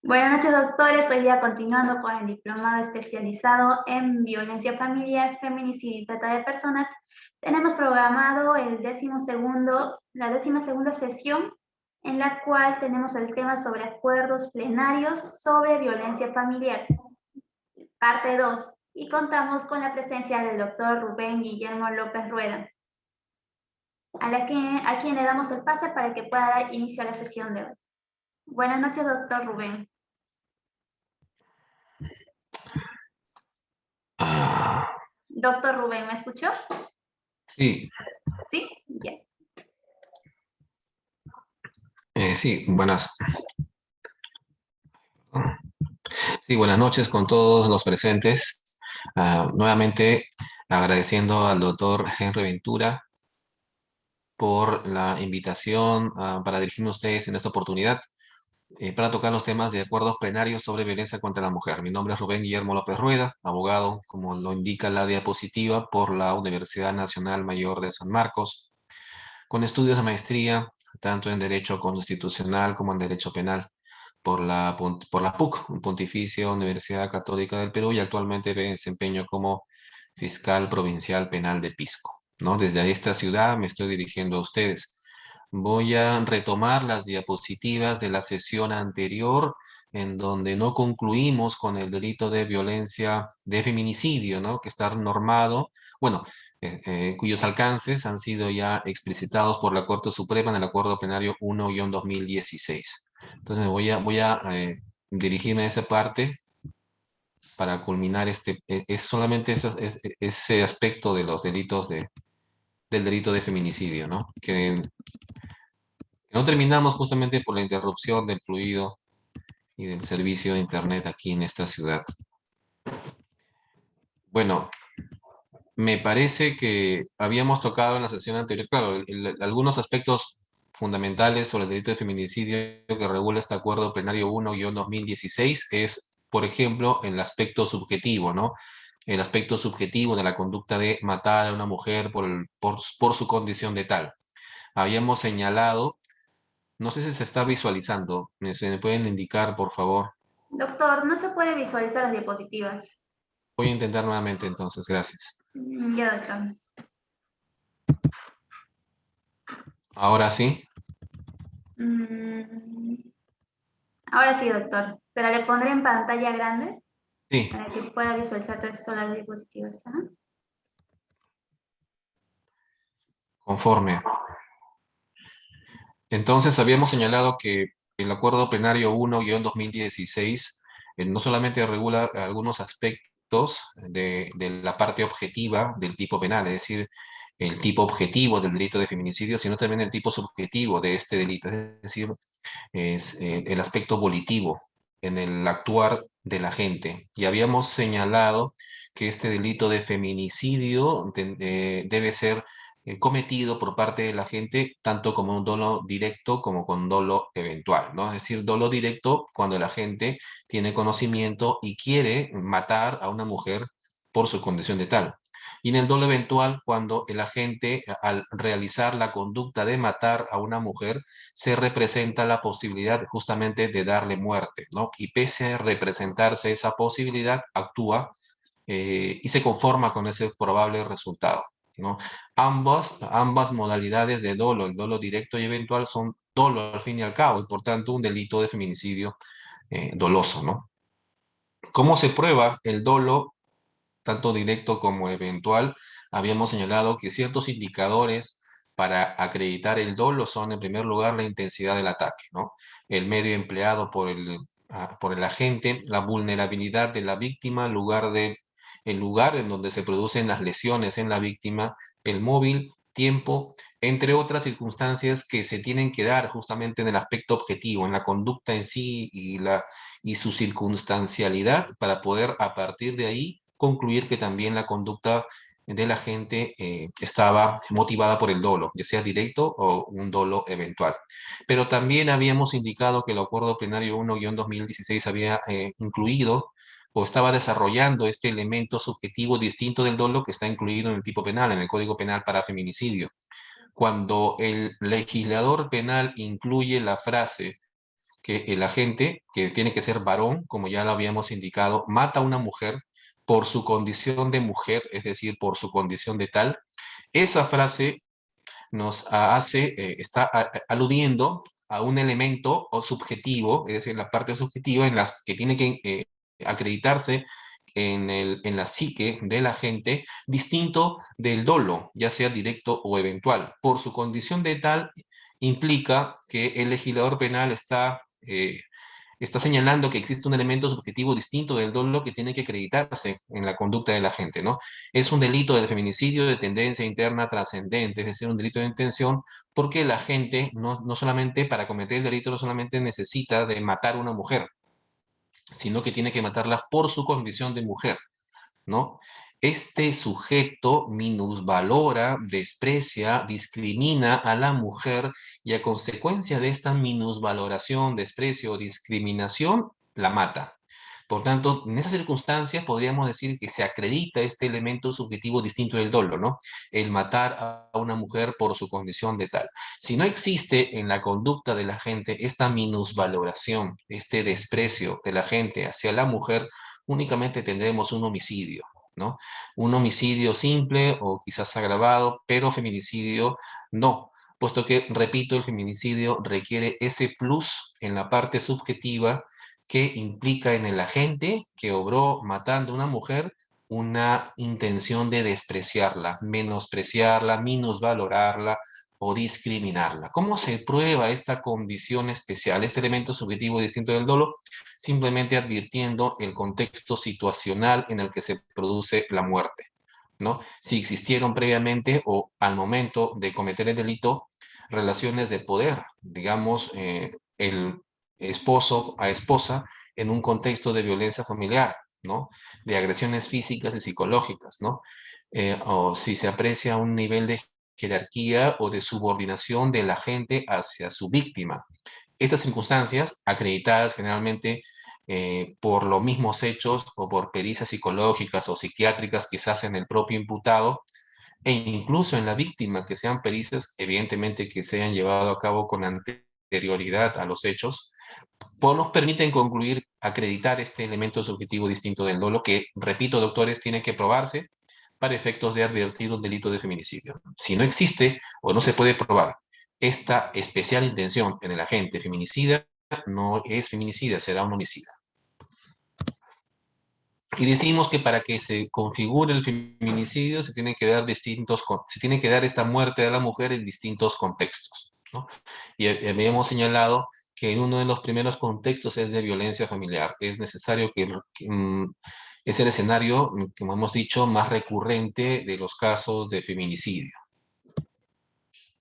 Buenas noches, doctores. Hoy día continuando con el diplomado especializado en violencia familiar, feminicidio y trata de personas, tenemos programado la 12ª sesión, en la cual tenemos el tema sobre acuerdos plenarios sobre violencia familiar, parte 2, y contamos con la presencia del doctor Rubén Guillermo López Rueda, a quien le damos el pase para que pueda dar inicio a la sesión de hoy. Buenas noches, doctor Rubén. Doctor Rubén, ¿me escuchó? Sí, ¿Sí? Bien. sí, buenas noches con todos los presentes. Nuevamente agradeciendo al doctor Henry Ventura por la invitación para dirigirme a ustedes en esta oportunidad para tocar los temas de acuerdos plenarios sobre violencia contra la mujer. Mi nombre es Rubén Guillermo López Rueda, abogado, como lo indica la diapositiva, por la Universidad Nacional Mayor de San Marcos, con estudios de maestría tanto en Derecho Constitucional como en Derecho Penal por la PUC, Pontificia Universidad Católica del Perú, y actualmente me desempeño como fiscal provincial penal de Pisco, ¿no? Desde esta ciudad me estoy dirigiendo a ustedes. Voy a retomar las diapositivas de la sesión anterior, en donde no concluimos con el delito de violencia, de feminicidio, ¿no? Que está normado, bueno, cuyos alcances han sido ya explicitados por la Corte Suprema en el Acuerdo Plenario 1-2016. Entonces voy a dirigirme a esa parte para culminar es solamente ese aspecto de los delitos del delito de feminicidio, ¿no? Que no terminamos justamente por la interrupción del fluido y del servicio de Internet aquí en esta ciudad. Bueno, me parece que habíamos tocado en la sesión anterior, claro, algunos aspectos fundamentales sobre el delito de feminicidio que regula este Acuerdo Plenario 1-2016 es, por ejemplo, el aspecto subjetivo, ¿no? El aspecto subjetivo de la conducta de matar a una mujer por su condición de tal. Habíamos señalado, no sé si se está visualizando, ¿se me pueden indicar, por favor? Doctor, no se puede visualizar las diapositivas. Voy a intentar nuevamente entonces, gracias. Ya, doctor. Ahora sí. Mm, Ahora sí, doctor. Pero le pondré en pantalla grande Sí, para que pueda visualizar todas las diapositivas. Ajá. conforme. Entonces, habíamos señalado que el Acuerdo Plenario 1-2016 no solamente regula algunos aspectos de la parte objetiva del tipo penal, es decir, el tipo objetivo del delito de feminicidio, sino también el tipo subjetivo de este delito, es decir, es el aspecto volitivo en el actuar de la gente. Y habíamos señalado que este delito de feminicidio debe ser cometido por parte de la gente tanto como un dolo directo como con dolo eventual, ¿no? Es decir, dolo directo cuando la gente tiene conocimiento y quiere matar a una mujer por su condición de tal. Y en el dolo eventual, cuando el agente, al realizar la conducta de matar a una mujer, se representa la posibilidad justamente de darle muerte, ¿no? Y pese a representarse esa posibilidad, actúa y se conforma con ese probable resultado, ¿no? Ambas modalidades de dolo, el dolo directo y eventual, son dolo al fin y al cabo, y por tanto un delito de feminicidio doloso, ¿no? ¿Cómo se prueba el dolo, tanto directo como eventual? Habíamos señalado que ciertos indicadores para acreditar el dolo son, en primer lugar, la intensidad del ataque, ¿no? El medio empleado por el agente, la vulnerabilidad de la víctima, el lugar en donde se producen las lesiones en la víctima, el móvil, tiempo, entre otras circunstancias que se tienen que dar justamente en el aspecto objetivo, en la conducta en sí y su circunstancialidad, para poder a partir de ahí concluir que también la conducta de la gente estaba motivada por el dolo, ya sea directo o un dolo eventual. Pero también habíamos indicado que el Acuerdo Plenario 1-2016 había incluido o estaba desarrollando este elemento subjetivo distinto del dolo que está incluido en el tipo penal, en el Código Penal para feminicidio. Cuando el legislador penal incluye la frase que el agente, que tiene que ser varón, como ya lo habíamos indicado, mata a una mujer por su condición de mujer, es decir, por su condición de tal, esa frase nos está aludiendo a un elemento o subjetivo, es decir, la parte subjetiva en las que tiene que acreditarse en la psique de la gente, distinto del dolo, ya sea directo o eventual. Por su condición de tal, implica que el legislador penal está señalando que existe un elemento subjetivo distinto del dolo que tiene que acreditarse en la conducta de la gente, ¿no? Es un delito del feminicidio de tendencia interna trascendente, es decir, un delito de intención, porque la gente no solamente para cometer el delito no solamente necesita de matar a una mujer, sino que tiene que matarla por su condición de mujer, ¿no? Este sujeto minusvalora, desprecia, discrimina a la mujer y a consecuencia de esta minusvaloración, desprecio o discriminación, la mata. Por tanto, en esas circunstancias podríamos decir que se acredita este elemento subjetivo distinto del dolo, ¿no? El matar a una mujer por su condición de tal. Si no existe en la conducta de la gente esta minusvaloración, este desprecio de la gente hacia la mujer, únicamente tendremos un homicidio, ¿no? Un homicidio simple o quizás agravado, pero feminicidio no, puesto que, repito, el feminicidio requiere ese plus en la parte subjetiva que implica en el agente que obró matando a una mujer una intención de despreciarla, menospreciarla, minusvalorarla o discriminarla. ¿Cómo se prueba esta condición especial, este elemento subjetivo distinto del dolo? Simplemente advirtiendo el contexto situacional en el que se produce la muerte, ¿no? Si existieron previamente o al momento de cometer el delito relaciones de poder, digamos, el esposo a esposa en un contexto de violencia familiar, ¿no? De agresiones físicas y psicológicas, ¿no? O si se aprecia un nivel de jerarquía o de subordinación de la gente hacia su víctima. Estas circunstancias, acreditadas generalmente por los mismos hechos o por pericias psicológicas o psiquiátricas quizás en el propio imputado, e incluso en la víctima, que sean pericias, evidentemente que se hayan llevado a cabo con anterioridad a los hechos, pues nos permiten concluir, acreditar este elemento subjetivo distinto del dolo, que, repito, doctores, tiene que probarse para efectos de advertir un delito de feminicidio. Si no existe o no se puede probar esta especial intención en el agente feminicida, no es feminicida, será un homicida. Y decimos que para que se configure el feminicidio se tiene que dar se tiene que dar esta muerte de la mujer en distintos contextos, ¿no? Y habíamos señalado que uno de los primeros contextos es de violencia familiar. Es necesario es el escenario, como hemos dicho, más recurrente de los casos de feminicidio.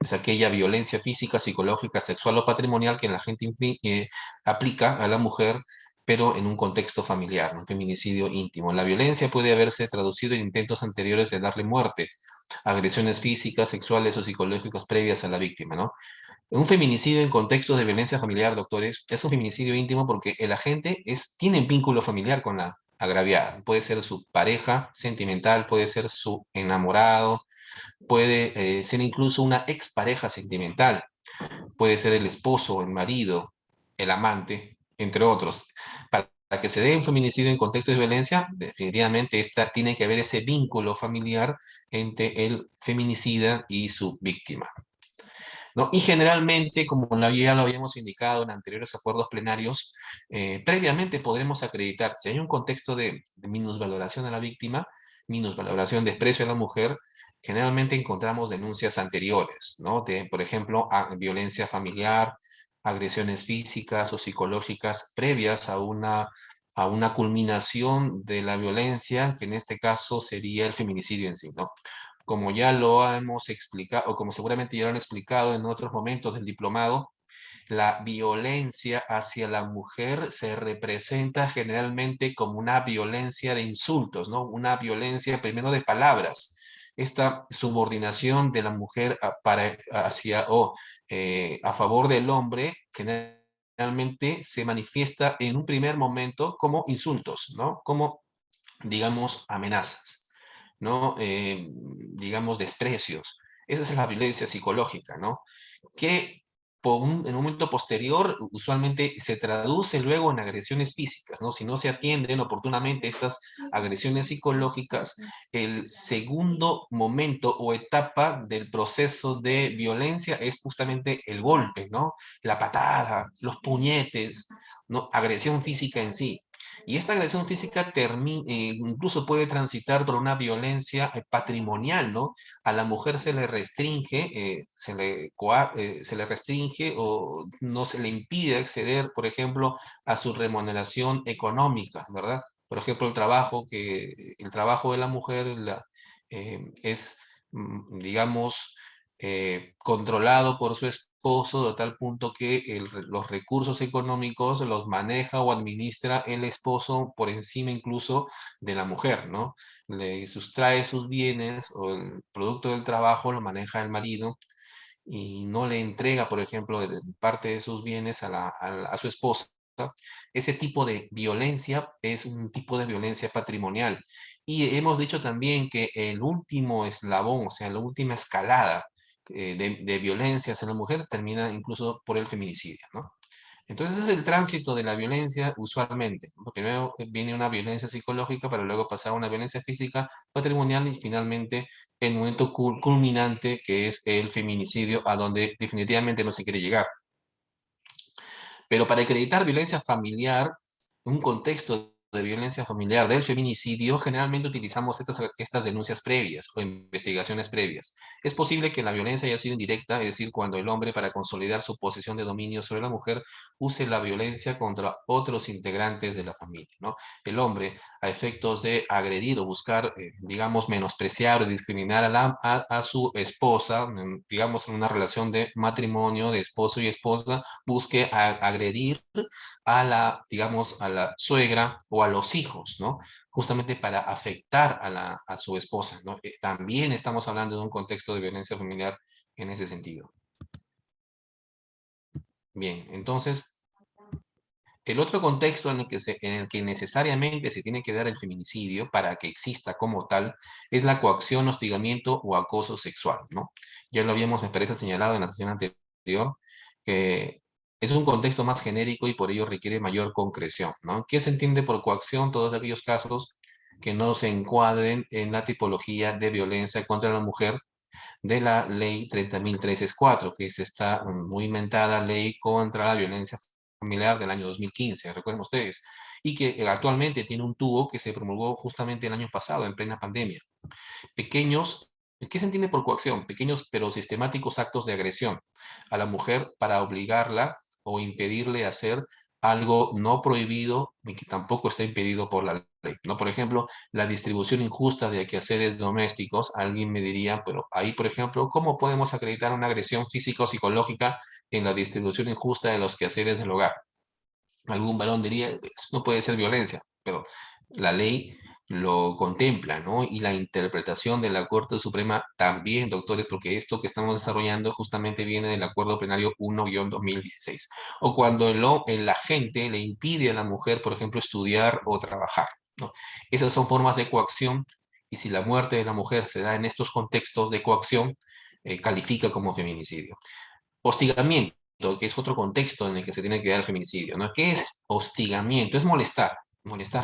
Es aquella violencia física, psicológica, sexual o patrimonial que la gente aplica a la mujer, pero en un contexto familiar, un feminicidio íntimo. La violencia puede haberse traducido en intentos anteriores de darle muerte, agresiones físicas, sexuales o psicológicas previas a la víctima, ¿no? Un feminicidio en contextos de violencia familiar, doctores, es un feminicidio íntimo porque el agente tiene vínculo familiar con la agraviada. Puede ser su pareja sentimental, puede ser su enamorado, puede ser incluso una expareja sentimental, puede ser el esposo, el marido, el amante, entre otros. Para que se dé un feminicidio en contexto de violencia, definitivamente tiene que haber ese vínculo familiar entre el feminicida y su víctima, ¿no? Y generalmente, como ya lo habíamos indicado en anteriores acuerdos plenarios, previamente podremos acreditar, si hay un contexto de minusvaloración a la víctima, minusvaloración, desprecio a la mujer, generalmente encontramos denuncias anteriores, ¿no? De, por ejemplo, violencia familiar, agresiones físicas o psicológicas previas a una culminación de la violencia, que en este caso sería el feminicidio en sí, ¿no? Como ya lo hemos explicado, o como seguramente ya lo han explicado en otros momentos del diplomado, la violencia hacia la mujer se representa generalmente como una violencia de insultos, ¿no? Una violencia primero de palabras. Esta subordinación de la mujer hacia o a favor del hombre generalmente se manifiesta en un primer momento como insultos, ¿no? Como, digamos, amenazas, ¿no? Digamos, desprecios. Esa es la violencia psicológica, ¿no? Que en un momento posterior, usualmente se traduce luego en agresiones físicas, ¿no? Si no se atienden oportunamente estas agresiones psicológicas, el segundo momento o etapa del proceso de violencia es justamente el golpe, ¿no? La patada, los puñetes, ¿no? Agresión física en sí. Y esta agresión física incluso puede transitar por una violencia patrimonial, ¿no? A la mujer se le restringe, se le restringe o no se le impide acceder, por ejemplo, a su remuneración económica, ¿verdad? Por ejemplo, el trabajo de la mujer es, digamos, controlado por su esposo de tal punto que los recursos económicos los maneja o administra el esposo por encima incluso de la mujer, ¿no? Le sustrae sus bienes o el producto del trabajo lo maneja el marido y no le entrega, por ejemplo, parte de sus bienes a su esposa. Ese tipo de violencia es un tipo de violencia patrimonial. Y hemos dicho también que el último eslabón, o sea, la última escalada de violencia hacia la mujer termina incluso por el feminicidio, ¿no? Entonces es el tránsito de la violencia usualmente, ¿no? Primero viene una violencia psicológica para luego pasar a una violencia física, patrimonial y finalmente el momento culminante que es el feminicidio a donde definitivamente no se quiere llegar. Pero para acreditar violencia familiar, un contexto de violencia familiar del feminicidio, generalmente utilizamos estas denuncias previas o investigaciones previas. Es posible que la violencia haya sido indirecta, es decir, cuando el hombre, para consolidar su posición de dominio sobre la mujer, use la violencia contra otros integrantes de la familia, ¿no? El hombre, a efectos de agredir o buscar, digamos, menospreciar o discriminar a su esposa, digamos, en una relación de matrimonio, de esposo y esposa, busque agredir a la, digamos, a la suegra o a los hijos, ¿no? Justamente para afectar a su esposa, ¿no? También estamos hablando de un contexto de violencia familiar en ese sentido. Bien, entonces, el otro contexto en el que necesariamente se tiene que dar el feminicidio para que exista como tal es la coacción, hostigamiento o acoso sexual, ¿no? Ya lo habíamos, me parece, señalado en la sesión anterior, que es un contexto más genérico y por ello requiere mayor concreción, ¿no? ¿Qué se entiende por coacción? Todos aquellos casos que no se encuadren en la tipología de violencia contra la mujer de la ley 30.364, que es esta muy inventada ley contra la violencia familiar del año 2015, recuerden ustedes, y que actualmente tiene un tubo que se promulgó justamente el año pasado, en plena pandemia. Pequeños, ¿qué se entiende por coacción? Pequeños pero sistemáticos actos de agresión a la mujer para obligarla o impedirle hacer algo no prohibido ni que tampoco está impedido por la ley, ¿no? Por ejemplo, la distribución injusta de quehaceres domésticos. Alguien me diría, pero ahí, por ejemplo, ¿cómo podemos acreditar una agresión física o psicológica en la distribución injusta de los quehaceres del hogar? Algún varón diría, eso no puede ser violencia, pero la ley lo contempla, ¿no? Y la interpretación de la Corte Suprema también, doctores, porque esto que estamos desarrollando justamente viene del Acuerdo Plenario 1-2016. O cuando el agente le impide a la mujer, por ejemplo, estudiar o trabajar, ¿no? Esas son formas de coacción y si la muerte de la mujer se da en estos contextos de coacción, califica como feminicidio. Hostigamiento, que es otro contexto en el que se tiene que dar el feminicidio, ¿no? ¿Qué es hostigamiento? Es molestar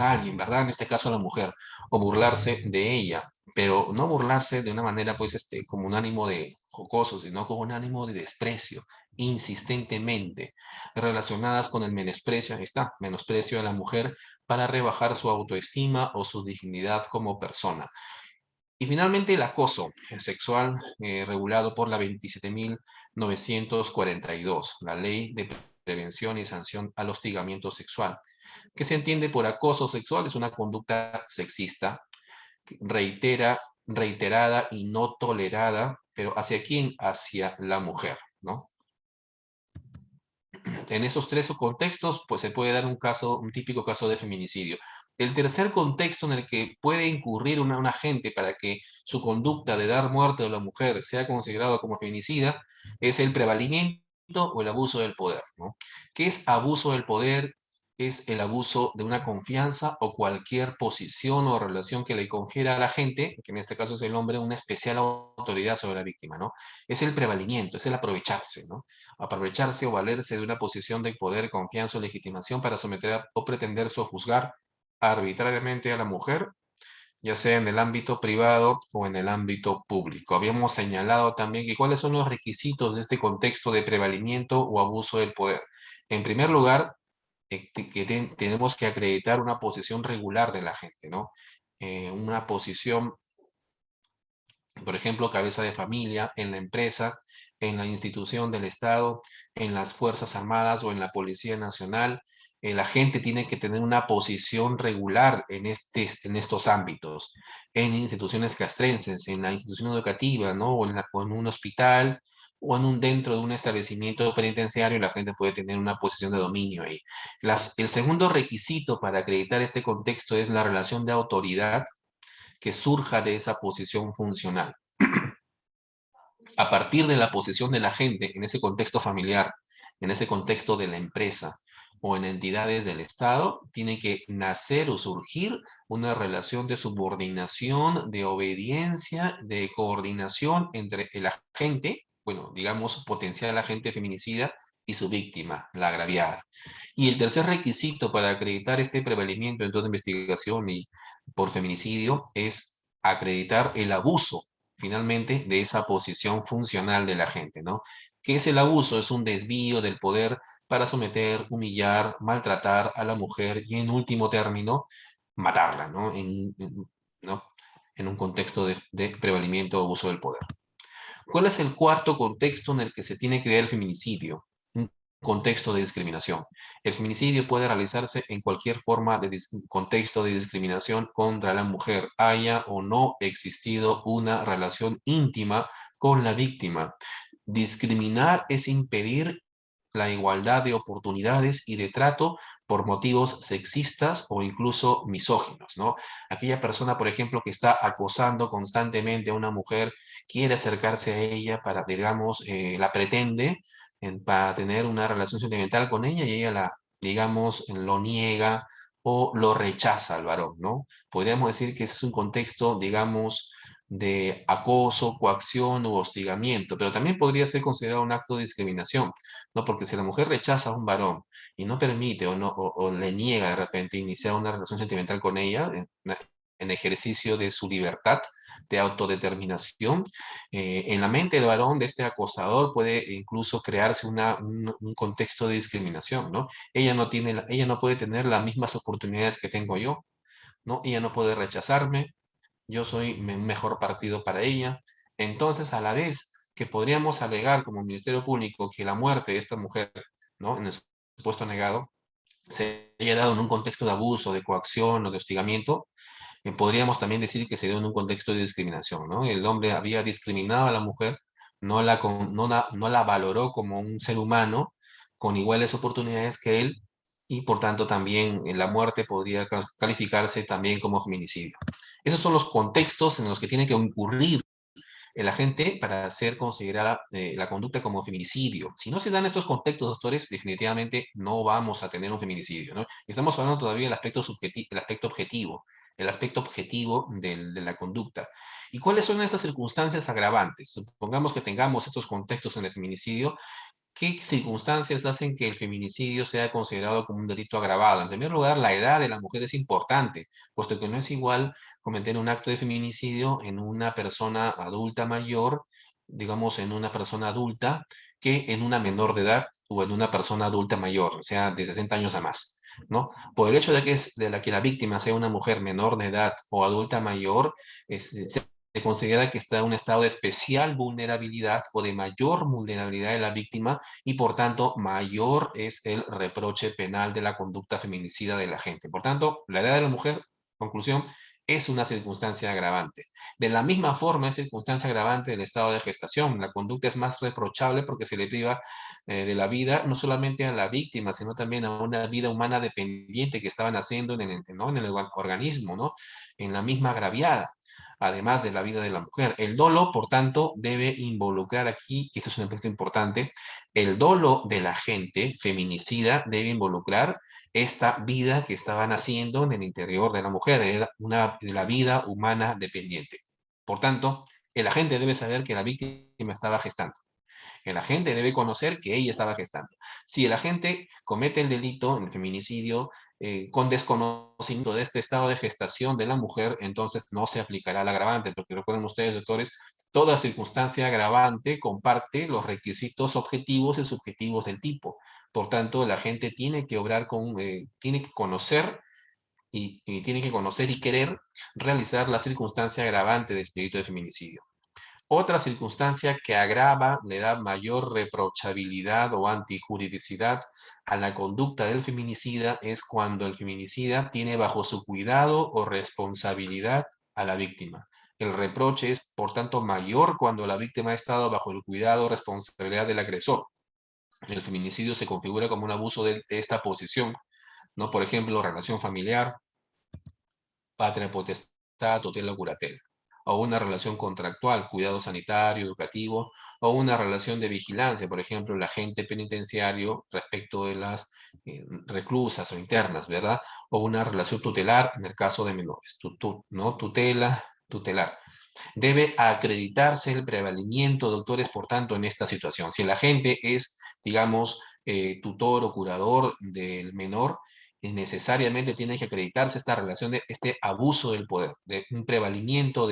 a alguien, ¿verdad? En este caso a la mujer, o burlarse de ella, pero no burlarse de una manera, pues, como un ánimo de jocoso, sino como un ánimo de desprecio, insistentemente, relacionadas con el menosprecio, ahí está, menosprecio a la mujer para rebajar su autoestima o su dignidad como persona. Y finalmente el acoso sexual regulado por la 27.942, la Ley de Prevención y Sanción al Hostigamiento Sexual. ¿Qué se entiende por acoso sexual? Es una conducta sexista, reiterada y no tolerada, pero ¿hacia quién? Hacia la mujer, ¿no? En esos tres contextos, pues se puede dar un típico caso de feminicidio. El tercer contexto en el que puede incurrir un agente para que su conducta de dar muerte a la mujer sea considerado como feminicida es el prevalimiento o el abuso del poder, ¿no? ¿Qué es abuso del poder? es el abuso de una confianza o cualquier posición o relación que le confiera a la gente, que en este caso es el hombre, una especial autoridad sobre la víctima, ¿no? Es el prevalimiento, es el aprovecharse, ¿no? Aprovecharse o valerse de una posición de poder, confianza o legitimación para someter o pretender sojuzgar arbitrariamente a la mujer, ya sea en el ámbito privado o en el ámbito público. Habíamos señalado también que cuáles son los requisitos de este contexto de prevalimiento o abuso del poder. En primer lugar, tenemos que acreditar una posición regular de la gente, ¿no? Una posición, por ejemplo, cabeza de familia en la empresa, en la institución del Estado, en las Fuerzas Armadas o en la Policía Nacional. La gente tiene que tener una posición regular en estos ámbitos, en instituciones castrenses, en la institución educativa, ¿no? O en un hospital, o dentro de un establecimiento penitenciario, la gente puede tener una posición de dominio ahí. El segundo requisito para acreditar este contexto es la relación de autoridad que surja de esa posición funcional. A partir de la posición de la gente en ese contexto familiar, en ese contexto de la empresa o en entidades del Estado, tiene que nacer o surgir una relación de subordinación, de obediencia, de coordinación entre el agente, bueno, digamos, potencial agente feminicida y su víctima, la agraviada. Y el tercer requisito para acreditar este prevalimiento en toda investigación y por feminicidio es acreditar el abuso finalmente de esa posición funcional de la gente, ¿no? ¿Qué es el abuso? Es un desvío del poder para someter, humillar, maltratar a la mujer y en último término, matarla, ¿no? ¿no? En un contexto de prevalimiento o abuso del poder. ¿Cuál es el cuarto contexto en el que se tiene que ver el feminicidio? Un contexto de discriminación. El feminicidio puede realizarse en cualquier forma de contexto de discriminación contra la mujer, haya o no existido una relación íntima con la víctima. Discriminar es impedir la igualdad de oportunidades y de trato por motivos sexistas o incluso misóginos, ¿no? Aquella persona, por ejemplo, que está acosando constantemente a una mujer, quiere acercarse a ella para, digamos, la pretende para tener una relación sentimental con ella y ella digamos, lo niega o lo rechaza al varón, ¿no? Podríamos decir que ese es un contexto, digamos, de acoso, coacción u hostigamiento, pero también podría ser considerado un acto de discriminación, ¿no? Porque si la mujer rechaza a un varón y no permite o, no, o le niega de repente iniciar una relación sentimental con ella, en ejercicio de su libertad de autodeterminación, en la mente del varón, de este acosador, puede incluso crearse un contexto de discriminación, ¿no? Ella no puede tener las mismas oportunidades que tengo yo, ¿no? Ella no puede rechazarme, yo soy mejor partido para ella. Entonces, a la vez que podríamos alegar como Ministerio Público que la muerte de esta mujer, ¿no? En el supuesto negado, se haya dado en un contexto de abuso, de coacción o de hostigamiento, podríamos también decir que se dio en un contexto de discriminación, ¿no? El hombre había discriminado a la mujer, no la valoró como un ser humano con iguales oportunidades que él, y por tanto también la muerte podría calificarse también como feminicidio. Esos son los contextos en los que tiene que incurrir el agente para ser considerada la conducta como feminicidio. Si no se dan estos contextos, doctores, definitivamente no vamos a tener un feminicidio, ¿no? Estamos hablando todavía del aspecto subjetivo, el aspecto objetivo de la conducta. ¿Y cuáles son estas circunstancias agravantes? Supongamos que tengamos estos contextos en el feminicidio. ¿Qué circunstancias hacen que el feminicidio sea considerado como un delito agravado? En primer lugar, la edad de la mujer es importante, puesto que no es igual cometer un acto de feminicidio en una persona adulta mayor, digamos, en una persona adulta, que en una menor de edad o en una persona adulta mayor, o sea, de 60 años a más, ¿no? Por el hecho de que la víctima sea una mujer menor de edad o adulta mayor, se considera que está en un estado de especial vulnerabilidad o de mayor vulnerabilidad de la víctima y por tanto mayor es el reproche penal de la conducta feminicida de la gente. Por tanto, la edad de la mujer, conclusión, es una circunstancia agravante. De la misma forma, es circunstancia agravante del estado de gestación. La conducta es más reprochable porque se le priva de la vida no solamente a la víctima, sino también a una vida humana dependiente que estaban haciendo ¿no? en el organismo, ¿no? En la misma agraviada. además de la vida de la mujer. El dolo, por tanto, debe involucrar aquí, y esto es un aspecto importante, el dolo de la gente feminicida debe involucrar esta vida que estaba naciendo en el interior de la mujer, era de la vida humana dependiente. Por tanto, el agente debe saber que la víctima estaba gestando. El agente debe conocer que ella estaba gestando. Si el agente comete el delito, el feminicidio, con desconocimiento de este estado de gestación de la mujer, entonces no se aplicará el agravante, porque recuerden ustedes, doctores, toda circunstancia agravante comparte los requisitos objetivos y subjetivos del tipo. Por tanto, el agente tiene que obrar tiene que conocer y tiene que conocer y querer realizar la circunstancia agravante del delito de feminicidio. Otra circunstancia que agrava, le da mayor reprochabilidad o antijuridicidad a la conducta del feminicida es cuando el feminicida tiene bajo su cuidado o responsabilidad a la víctima. El reproche es, por tanto, mayor cuando la víctima ha estado bajo el cuidado o responsabilidad del agresor. El feminicidio se configura como un abuso de esta posición, ¿no? Por ejemplo, relación familiar, patria potestad, tutela o curatela, o una relación contractual, cuidado sanitario, educativo, o una relación de vigilancia, por ejemplo, el agente penitenciario respecto de las reclusas o internas, ¿verdad? O una relación tutelar en el caso de menores, ¿no? Tutela, tutelar. Debe acreditarse el prevalimiento, doctores, por tanto, en esta situación. Si el agente es, digamos, tutor o curador del menor, necesariamente tiene que acreditarse esta relación de este abuso del poder, de un prevalimiento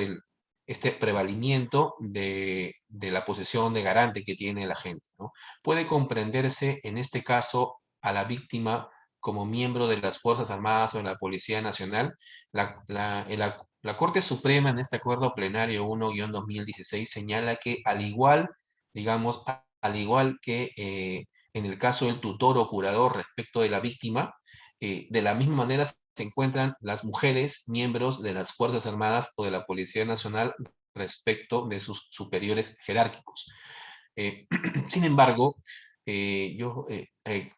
este prevalimiento de la posición de garante que tiene el agente, ¿no? Puede comprenderse en este caso a la víctima como miembro de las Fuerzas Armadas o de la Policía Nacional. La Corte Suprema en este acuerdo plenario 1-2016 señala que al igual, digamos, al igual que en el caso del tutor o curador respecto de la víctima, de la misma manera se encuentran las mujeres miembros de las Fuerzas Armadas o de la Policía Nacional respecto de sus superiores jerárquicos. Sin embargo, yo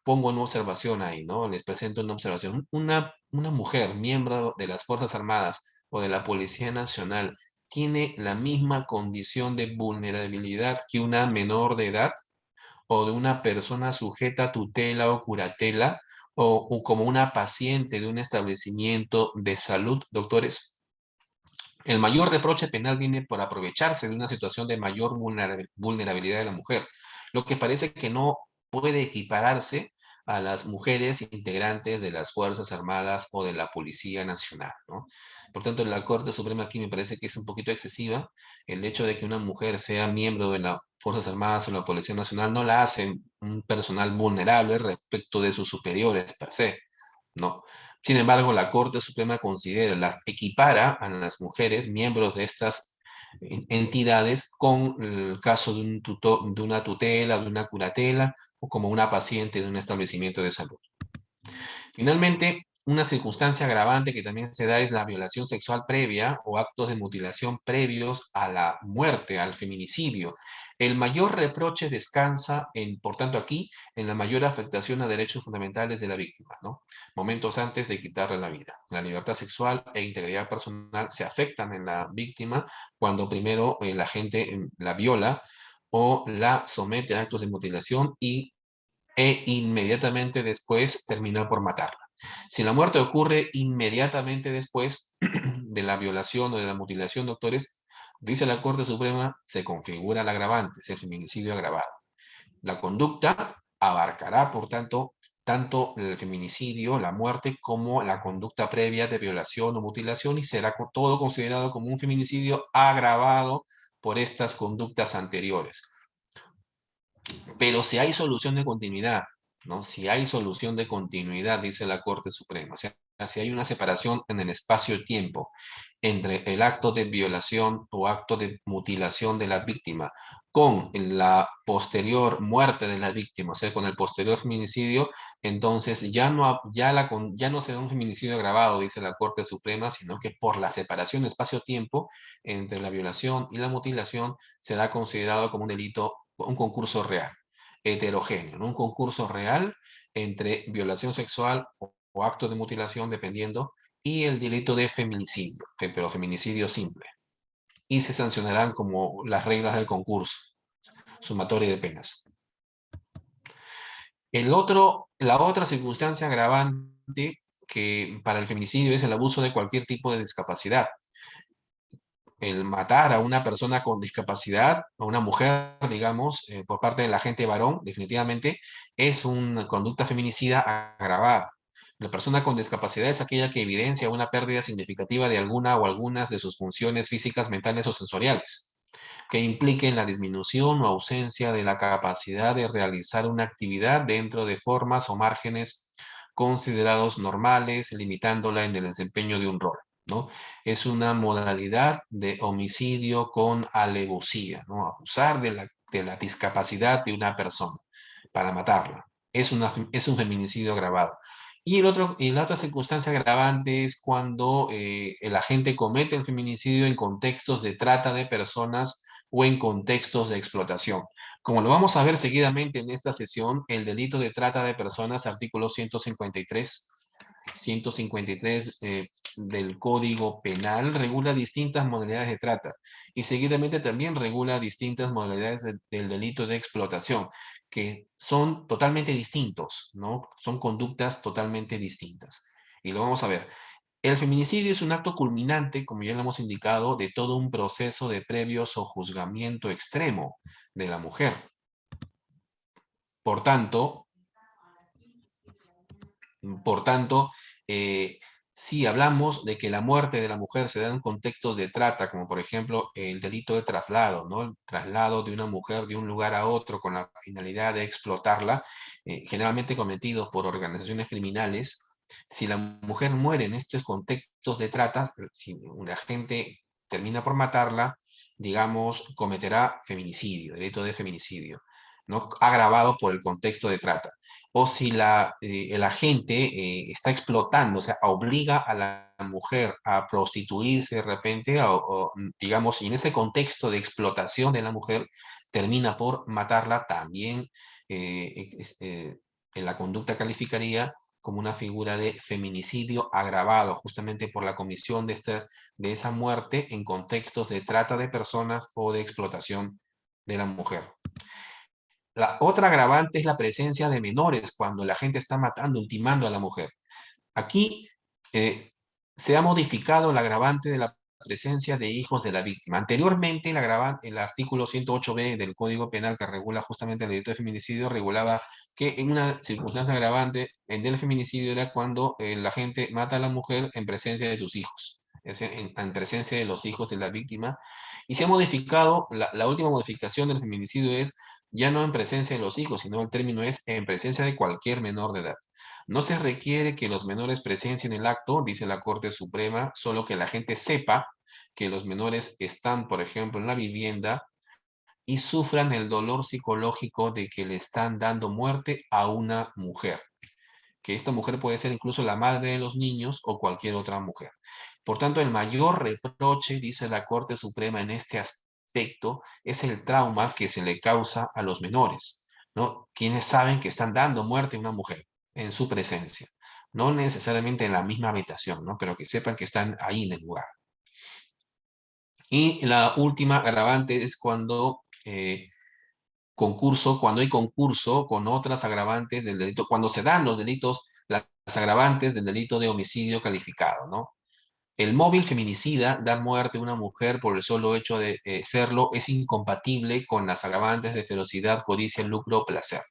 pongo una observación ahí, ¿no? Les presento una observación. Una mujer, miembro de las Fuerzas Armadas o de la Policía Nacional, tiene la misma condición de vulnerabilidad que una menor de edad o de una persona sujeta a tutela o curatela o como una paciente de un establecimiento de salud, doctores. El mayor reproche penal viene por aprovecharse de una situación de mayor vulnerabilidad de la mujer, lo que parece que no puede equipararse a las mujeres integrantes de las Fuerzas Armadas o de la Policía Nacional, ¿no? Por tanto, la Corte Suprema aquí me parece que es un poquito excesiva. El hecho de que una mujer sea miembro de las Fuerzas Armadas o la Policía Nacional no la hace un personal vulnerable respecto de sus superiores per se, ¿no? Sin embargo, la Corte Suprema considera, las equipara a las mujeres, miembros de estas entidades, con el caso de, de una tutela, de una curatela, o como una paciente de un establecimiento de salud. Finalmente, una circunstancia agravante que también se da es la violación sexual previa o actos de mutilación previos a la muerte, al feminicidio. El mayor reproche descansa, por tanto aquí, en la mayor afectación a derechos fundamentales de la víctima, ¿no? Momentos antes de quitarle la vida. La libertad sexual e integridad personal se afectan en la víctima cuando primero la gente la viola o la somete a actos de mutilación e inmediatamente después termina por matarla. Si la muerte ocurre inmediatamente después de la violación o de la mutilación, doctores, dice la Corte Suprema, se configura el agravante, es el feminicidio agravado. La conducta abarcará, por tanto, tanto el feminicidio, la muerte, como la conducta previa de violación o mutilación y será todo considerado como un feminicidio agravado por estas conductas anteriores. Pero si hay solución de continuidad, ¿no? Si hay solución de continuidad, dice la Corte Suprema, o sea, si hay una separación en el espacio-tiempo entre el acto de violación o acto de mutilación de la víctima con la posterior muerte de la víctima, o sea, con el posterior feminicidio, entonces ya no será un feminicidio agravado, dice la Corte Suprema, sino que por la separación espacio-tiempo entre la violación y la mutilación será considerado como un delito, un concurso real, heterogéneo, ¿no? Un concurso real entre violación sexual o acto de mutilación, dependiendo, y el delito de feminicidio, pero feminicidio simple. y se sancionarán como las reglas del concurso, sumatoria de penas. La otra circunstancia agravante que para el feminicidio es el abuso de cualquier tipo de discapacidad. El matar a una persona con discapacidad, a una mujer, digamos, por parte del agente varón, definitivamente es una conducta feminicida agravada. La persona con discapacidad es aquella que evidencia una pérdida significativa de alguna o algunas de sus funciones físicas, mentales o sensoriales, que impliquen la disminución o ausencia de la capacidad de realizar una actividad dentro de formas o márgenes considerados normales, limitándola en el desempeño de un rol, ¿no? Es una modalidad de homicidio con alevosía, ¿no? Abusar de la discapacidad de una persona para matarla. Es un feminicidio agravado. Y la otra circunstancia agravante es cuando el agente comete el feminicidio en contextos de trata de personas o en contextos de explotación. Como lo vamos a ver seguidamente en esta sesión, el delito de trata de personas, artículo 153 del Código Penal, regula distintas modalidades de trata y seguidamente también regula distintas modalidades del delito de explotación, que son totalmente distintos, ¿no? Son conductas totalmente distintas. Y lo vamos a ver. El feminicidio es un acto culminante, como ya lo hemos indicado, de todo un proceso de previo sojuzgamiento extremo de la mujer. Por tanto, por tanto, si hablamos de que la muerte de la mujer se da en contextos de trata, como por ejemplo el delito de traslado, ¿no? El traslado de una mujer de un lugar a otro con la finalidad de explotarla, generalmente cometidos por organizaciones criminales. Si la mujer muere en estos contextos de trata, si un agente termina por matarla, digamos, cometerá feminicidio, delito de feminicidio, ¿no? Agravado por el contexto de trata. O si el agente está explotando, o sea, obliga a la mujer a prostituirse de repente, digamos, y en ese contexto de explotación de la mujer, termina por matarla, también en la conducta calificaría como una figura de feminicidio agravado, justamente por la comisión de esa muerte en contextos de trata de personas o de explotación de la mujer. La otra agravante es la presencia de menores cuando la gente está matando, ultimando a la mujer. Aquí se ha modificado el agravante de la presencia de hijos de la víctima. Anteriormente, el artículo 108b del Código Penal que regula justamente el delito de feminicidio regulaba que en una circunstancia agravante del feminicidio era cuando la gente mata a la mujer en presencia de sus hijos, es decir, en presencia de los hijos de la víctima. Y se ha modificado, la última modificación del feminicidio es ya no en presencia de los hijos, sino el término es en presencia de cualquier menor de edad. No se requiere que los menores presencien el acto, dice la Corte Suprema, solo que la gente sepa que los menores están, por ejemplo, en la vivienda y sufran el dolor psicológico de que le están dando muerte a una mujer. Que esta mujer puede ser incluso la madre de los niños o cualquier otra mujer. Por tanto, el mayor reproche, dice la Corte Suprema en este aspecto, es el trauma que se le causa a los menores, ¿no? Quienes saben que están dando muerte a una mujer en su presencia. No necesariamente en la misma habitación, ¿no? Pero que sepan que están ahí en el lugar. Y la última agravante es cuando cuando hay concurso con otras agravantes del delito, cuando se dan los delitos, las agravantes del delito de homicidio calificado, ¿no? El móvil feminicida, dar muerte a una mujer por el solo hecho de serlo, es incompatible con las agravantes de ferocidad, codicia, lucro o placer,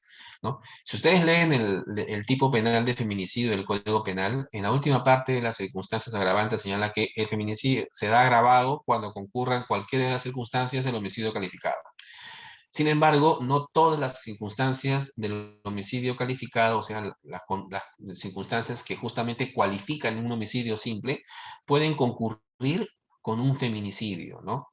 ¿no? Si ustedes leen el tipo penal de feminicidio del Código Penal, en la última parte de las circunstancias agravantes señala que el feminicidio será agravado cuando concurran cualquiera de las circunstancias del homicidio calificado. Sin embargo, no todas las circunstancias del homicidio calificado, o sea, las circunstancias que justamente cualifican un homicidio simple, pueden concurrir con un feminicidio, ¿no?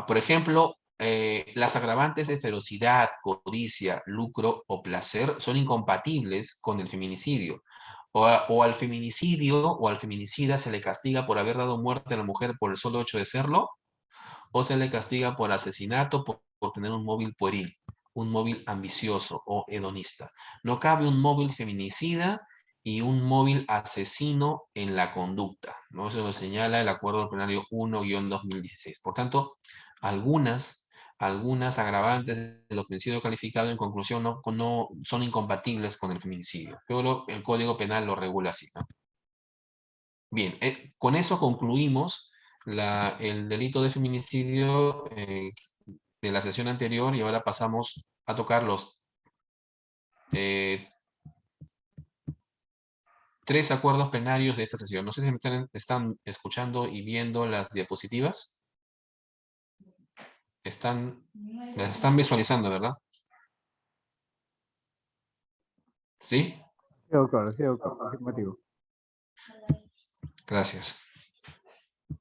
Por ejemplo, las agravantes de ferocidad, codicia, lucro o placer son incompatibles con el feminicidio. O al feminicidio o al feminicida se le castiga por haber dado muerte a la mujer por el solo hecho de serlo, o se le castiga por asesinato por tener un móvil pueril, un móvil ambicioso o hedonista. No cabe un móvil feminicida y un móvil asesino en la conducta, ¿no? Eso lo señala el Acuerdo Plenario 1-2016. Por tanto, algunas agravantes del homicidio calificado en conclusión no son incompatibles con el feminicidio, pero el Código Penal lo regula así, ¿no? Bien, con eso concluimos el delito de feminicidio de la sesión anterior y ahora pasamos a tocar los eh, 3 acuerdos plenarios de esta sesión. No sé si me están escuchando y viendo las diapositivas. Las están visualizando, ¿verdad? ¿Sí? Sí, doctor, afirmativo. Gracias.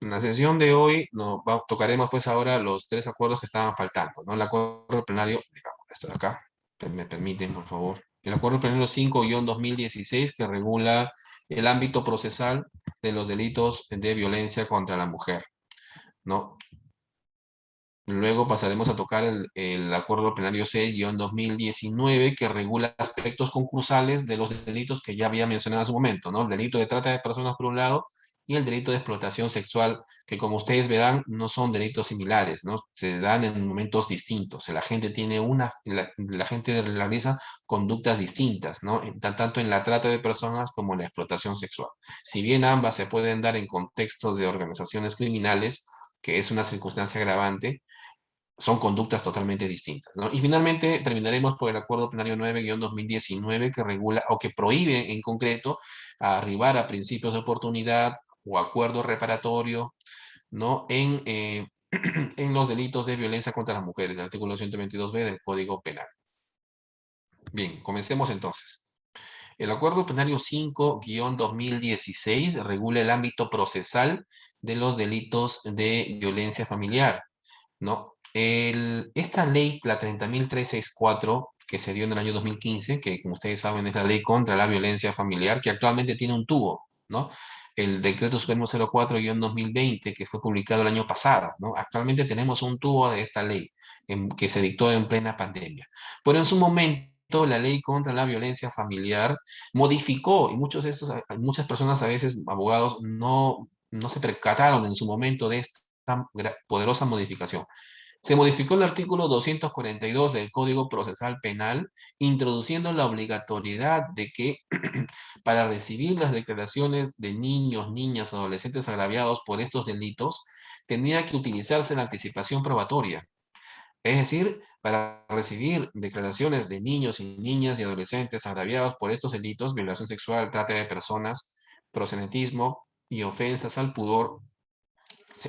En la sesión de hoy tocaremos pues ahora los 3 acuerdos que estaban faltando, ¿no? El acuerdo plenario, digamos, esto de acá, me permiten, por favor. El acuerdo plenario 5-2016 que regula el ámbito procesal de los delitos de violencia contra la mujer, ¿no? Luego pasaremos a tocar el acuerdo plenario 6-2019 que regula aspectos concursales de los delitos que ya había mencionado en su momento, ¿no? El delito de trata de personas por un lado y el delito de explotación sexual, que como ustedes verán no son delitos similares, ¿no? Se dan en momentos distintos. La gente la gente realiza conductas distintas, ¿no? Tanto en la trata de personas como en la explotación sexual. Si bien ambas se pueden dar en contextos de organizaciones criminales, que es una circunstancia agravante, son conductas totalmente distintas, ¿no? Y finalmente terminaremos por el Acuerdo Plenario 9-2019 que regula o que prohíbe en concreto arribar a principios de oportunidad o acuerdo reparatorio, ¿no? En los delitos de violencia contra las mujeres, el artículo 122b del Código Penal. Bien, comencemos entonces. El Acuerdo Plenario 5-2016 regula el ámbito procesal de los delitos de violencia familiar, ¿no? Esta ley, la 30.364, que se dio en el año 2015, que como ustedes saben es la ley contra la violencia familiar, que actualmente tiene un tubo, ¿no? El decreto supremo 04-2020, que fue publicado el año pasado, ¿no? Actualmente tenemos un tubo de esta ley, que se dictó en plena pandemia. Pero en su momento, la ley contra la violencia familiar modificó, y muchas personas a veces, abogados, no se percataron en su momento de esta poderosa modificación. Se modificó el artículo 242 del Código Procesal Penal, introduciendo la obligatoriedad de que para recibir las declaraciones de niños, niñas, adolescentes agraviados por estos delitos, tenía que utilizarse la anticipación probatoria. Es decir, para recibir declaraciones de niños y niñas y adolescentes agraviados por estos delitos, violación sexual, trata de personas, proxenetismo y ofensas al pudor,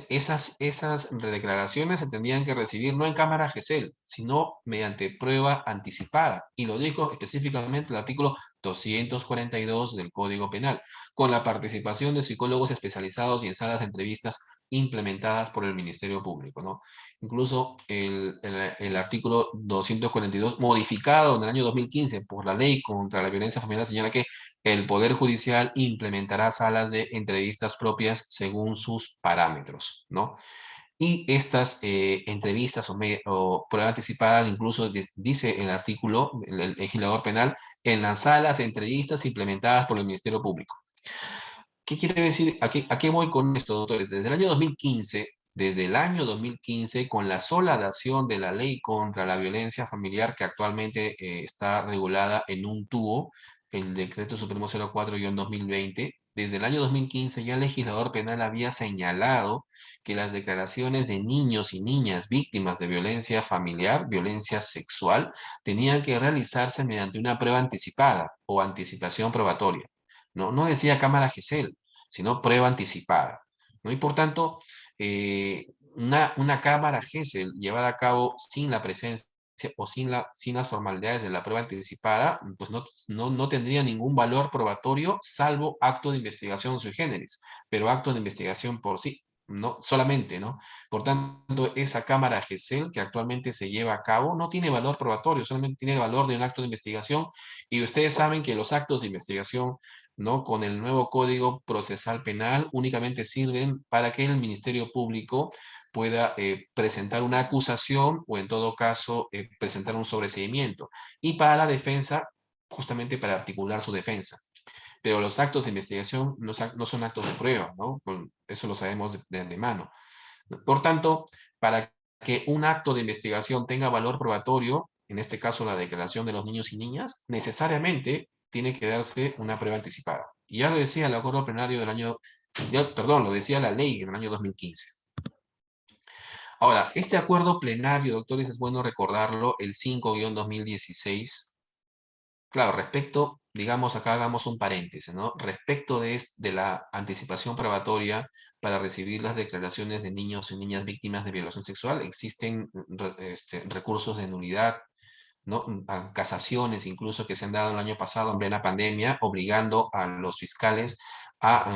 esas declaraciones se tendrían que recibir no en cámara GESEL, sino mediante prueba anticipada. Y lo dijo específicamente el artículo 242 del Código Penal, con la participación de psicólogos especializados y en salas de entrevistas implementadas por el Ministerio Público, ¿no? Incluso el artículo 242, modificado en el año 2015 por la Ley contra la Violencia Familiar, señala que el Poder Judicial implementará salas de entrevistas propias según sus parámetros, ¿no? Y estas entrevistas o pruebas anticipadas, incluso dice el artículo, el legislador penal, en las salas de entrevistas implementadas por el Ministerio Público. ¿Qué quiere decir? ¿A qué voy con esto, doctores? Desde el año 2015, con la sola dación de la ley contra la violencia familiar que actualmente está regulada en un tubo, el Decreto Supremo 04-2020, desde el año 2015 ya el legislador penal había señalado que las declaraciones de niños y niñas víctimas de violencia familiar, violencia sexual, tenían que realizarse mediante una prueba anticipada o anticipación probatoria. No decía cámara GESEL, sino prueba anticipada, ¿no? Y por tanto, una cámara GESEL llevada a cabo sin la presencia o sin las formalidades de la prueba anticipada, pues no tendría ningún valor probatorio, salvo acto de investigación sui generis, pero acto de investigación por sí, no solamente, ¿no? Por tanto, esa cámara GESEL que actualmente se lleva a cabo no tiene valor probatorio, solamente tiene el valor de un acto de investigación, y ustedes saben que los actos de investigación, ¿no? Con el nuevo Código Procesal Penal únicamente sirven para que el Ministerio Público pueda presentar una acusación o en todo caso presentar un sobreseimiento. Y para la defensa, justamente para articular su defensa. Pero los actos de investigación no son actos de prueba, ¿no? Eso lo sabemos de antemano. Por tanto, para que un acto de investigación tenga valor probatorio, en este caso la declaración de los niños y niñas, necesariamente tiene que darse una prueba anticipada. Y ya lo decía el acuerdo plenario del año, perdón, lo decía la ley en el año 2015. Ahora, este acuerdo plenario, doctores, es bueno recordarlo, el 5-2016, claro, respecto, digamos, acá hagamos un paréntesis, ¿no? Respecto de la anticipación probatoria para recibir las declaraciones de niños y niñas víctimas de violación sexual, existen recursos de nulidad, ¿no? Casaciones incluso que se han dado el año pasado en plena pandemia, obligando a los fiscales a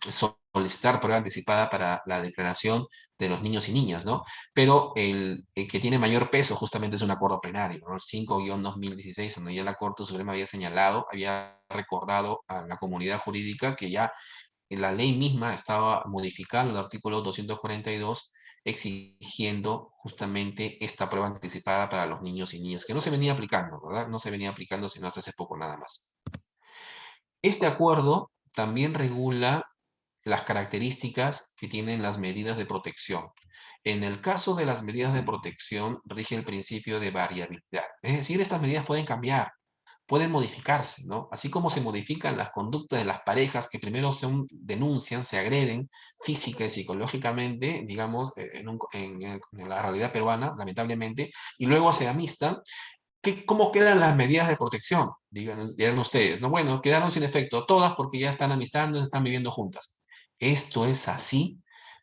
solicitar prueba anticipada para la declaración de los niños y niñas, ¿no? Pero el que tiene mayor peso justamente es un acuerdo plenario, ¿no? El 5-2016, donde ya la Corte Suprema había señalado, había recordado a la comunidad jurídica que ya la ley misma estaba modificando el artículo 242, exigiendo justamente esta prueba anticipada para los niños y niñas, que no se venía aplicando, ¿verdad? No se venía aplicando sino hasta hace poco nada más. Este acuerdo también regula las características que tienen las medidas de protección. En el caso de las medidas de protección, rige el principio de variabilidad. Es decir, estas medidas pueden cambiar, pueden modificarse, ¿no? Así como se modifican las conductas de las parejas que primero se denuncian, se agreden física y psicológicamente, digamos, en la realidad peruana, lamentablemente, y luego se amistan. ¿Cómo quedan las medidas de protección? Dirán ustedes, ¿no? Bueno, quedaron sin efecto todas porque ya están amistando, están viviendo juntas. ¿Esto es así?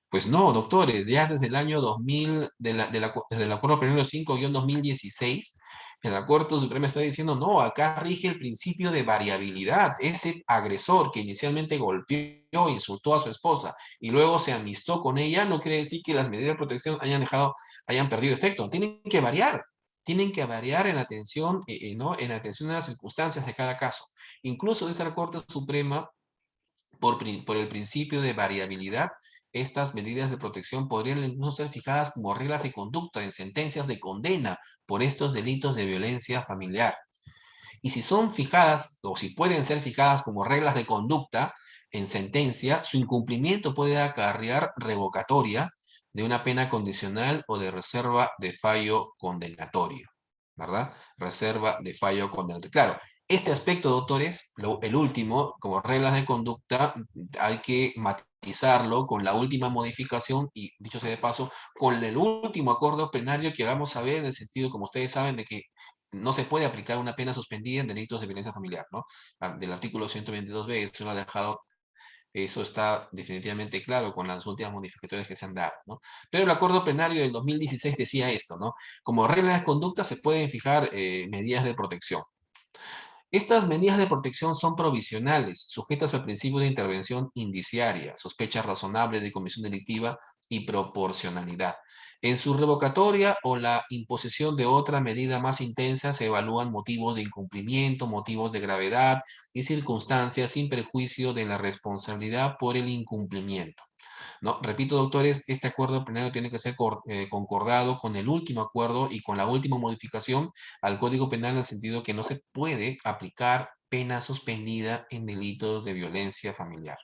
Pues no, doctores, ya desde el año 2000, desde el Acuerdo Plenario 5-2016, la Corte Suprema está diciendo, no, acá rige el principio de variabilidad. Ese agresor que inicialmente golpeó, insultó a su esposa y luego se amistó con ella, no quiere decir que las medidas de protección hayan perdido efecto. Tienen que variar en atención, ¿no? En atención a las circunstancias de cada caso. Incluso dice la Corte Suprema, por el principio de variabilidad, estas medidas de protección podrían incluso ser fijadas como reglas de conducta en sentencias de condena por estos delitos de violencia familiar. Y si son fijadas, o si pueden ser fijadas como reglas de conducta en sentencia, su incumplimiento puede acarrear revocatoria de una pena condicional o de reserva de fallo condenatorio, ¿verdad? Reserva de fallo condenatorio. Claro, este aspecto, doctores, el último, como reglas de conducta, hay que matizarlo con la última modificación y, dicho sea de paso, con el último acuerdo plenario que vamos a ver en el sentido, como ustedes saben, de que no se puede aplicar una pena suspendida en delitos de violencia familiar, ¿no? Del artículo 122b, eso lo ha dejado. Eso está definitivamente claro con las últimas modificaciones que se han dado, ¿no? Pero el acuerdo plenario del 2016 decía esto, ¿no? Como reglas de conducta se pueden fijar medidas de protección. Estas medidas de protección son provisionales, sujetas al principio de intervención indiciaria, sospecha razonable de comisión delictiva y proporcionalidad. En su revocatoria o la imposición de otra medida más intensa se evalúan motivos de incumplimiento, motivos de gravedad y circunstancias sin perjuicio de la responsabilidad por el incumplimiento. No, repito, doctores, este acuerdo plenario tiene que ser concordado con el último acuerdo y con la última modificación al Código Penal en el sentido que no se puede aplicar pena suspendida en delitos de violencia familiar.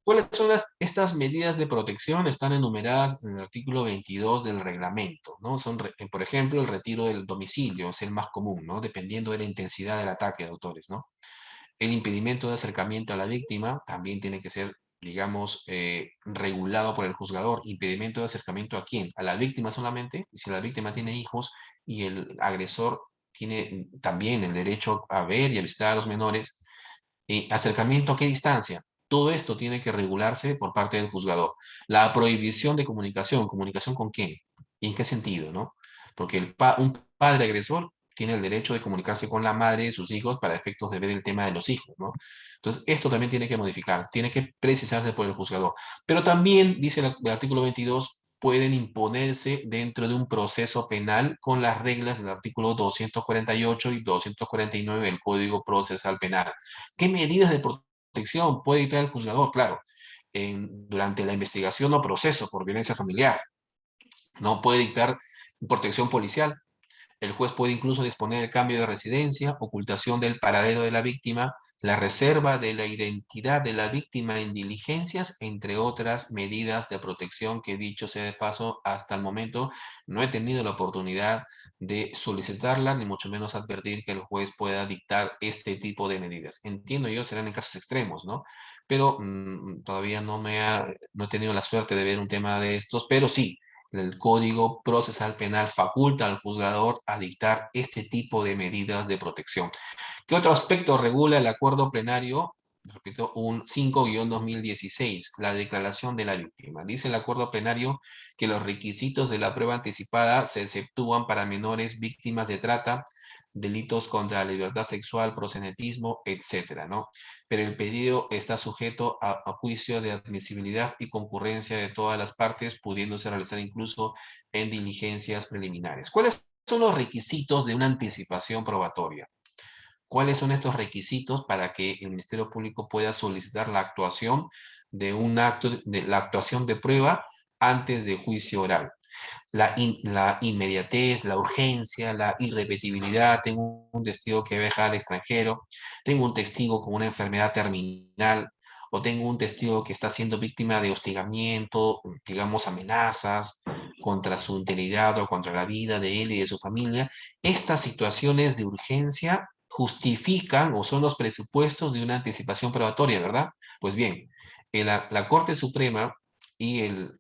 ¿Cuáles son estas medidas de protección? Están enumeradas en el artículo 22 del reglamento, ¿no? Son, por ejemplo, el retiro del domicilio, es el más común, ¿no? Dependiendo de la intensidad del ataque, doctores, ¿no? El impedimento de acercamiento a la víctima también tiene que ser, digamos, regulado por el juzgador. ¿Impedimento de acercamiento a quién? ¿A la víctima solamente? Y si la víctima tiene hijos y el agresor tiene también el derecho a ver y a visitar a los menores, ¿acercamiento a qué distancia? Todo esto tiene que regularse por parte del juzgador. La prohibición de comunicación, ¿comunicación con quién? ¿Y en qué sentido, no? Porque un padre agresor tiene el derecho de comunicarse con la madre de sus hijos para efectos de ver el tema de los hijos, ¿no? Entonces, esto también tiene que modificar, tiene que precisarse por el juzgador. Pero también, dice el artículo 22, pueden imponerse dentro de un proceso penal con las reglas del artículo 248 y 249 del Código Procesal Penal. ¿Qué medidas de protección puede dictar el juzgador? Claro, durante la investigación o proceso por violencia familiar. No puede dictar protección policial, El juez puede incluso disponer el cambio de residencia, ocultación del paradero de la víctima, la reserva de la identidad de la víctima en diligencias, entre otras medidas de protección que, dicho sea de paso, hasta el momento no he tenido la oportunidad de solicitarla, ni mucho menos advertir que el juez pueda dictar este tipo de medidas. Entiendo yo, serán en casos extremos, ¿no? Pero todavía no he tenido la suerte de ver un tema de estos, pero sí, el Código Procesal Penal faculta al juzgador a dictar este tipo de medidas de protección. ¿Qué otro aspecto regula el acuerdo plenario? Repito, un 5-2016, la declaración de la víctima. Dice el acuerdo plenario que los requisitos de la prueba anticipada se exceptúan para menores víctimas de trata, delitos contra la libertad sexual, proxenetismo, etcétera, ¿no? Pero el pedido está sujeto a juicio de admisibilidad y concurrencia de todas las partes, pudiéndose realizar incluso en diligencias preliminares. ¿Cuáles son los requisitos de una anticipación probatoria? ¿Cuáles son estos requisitos para que el Ministerio Público pueda solicitar la actuación de un acto, de la actuación de prueba antes de juicio oral? La inmediatez, la urgencia, la irrepetibilidad. Tengo un testigo que viaja al extranjero, tengo un testigo con una enfermedad terminal, o tengo un testigo que está siendo víctima de hostigamiento, digamos, amenazas contra su integridad o contra la vida de él y de su familia. Estas situaciones de urgencia justifican o son los presupuestos de una anticipación probatoria, ¿verdad? Pues bien, la Corte Suprema y el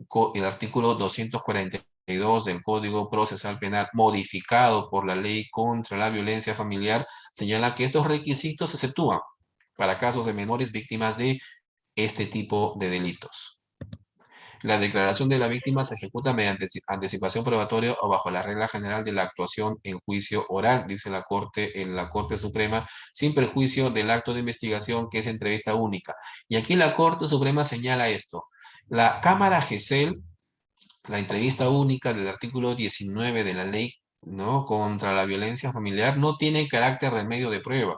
artículo 242 del Código Procesal Penal, modificado por la Ley contra la Violencia Familiar, señala que estos requisitos se exceptúan para casos de menores víctimas de este tipo de delitos. La declaración de la víctima se ejecuta mediante anticipación probatoria o bajo la regla general de la actuación en juicio oral, dice la Corte en la Corte Suprema, sin perjuicio del acto de investigación, que es entrevista única. Y aquí la Corte Suprema señala esto. La Cámara GESEL, la entrevista única del artículo 19 de la ley, ¿no?, contra la violencia familiar, no tiene carácter de medio de prueba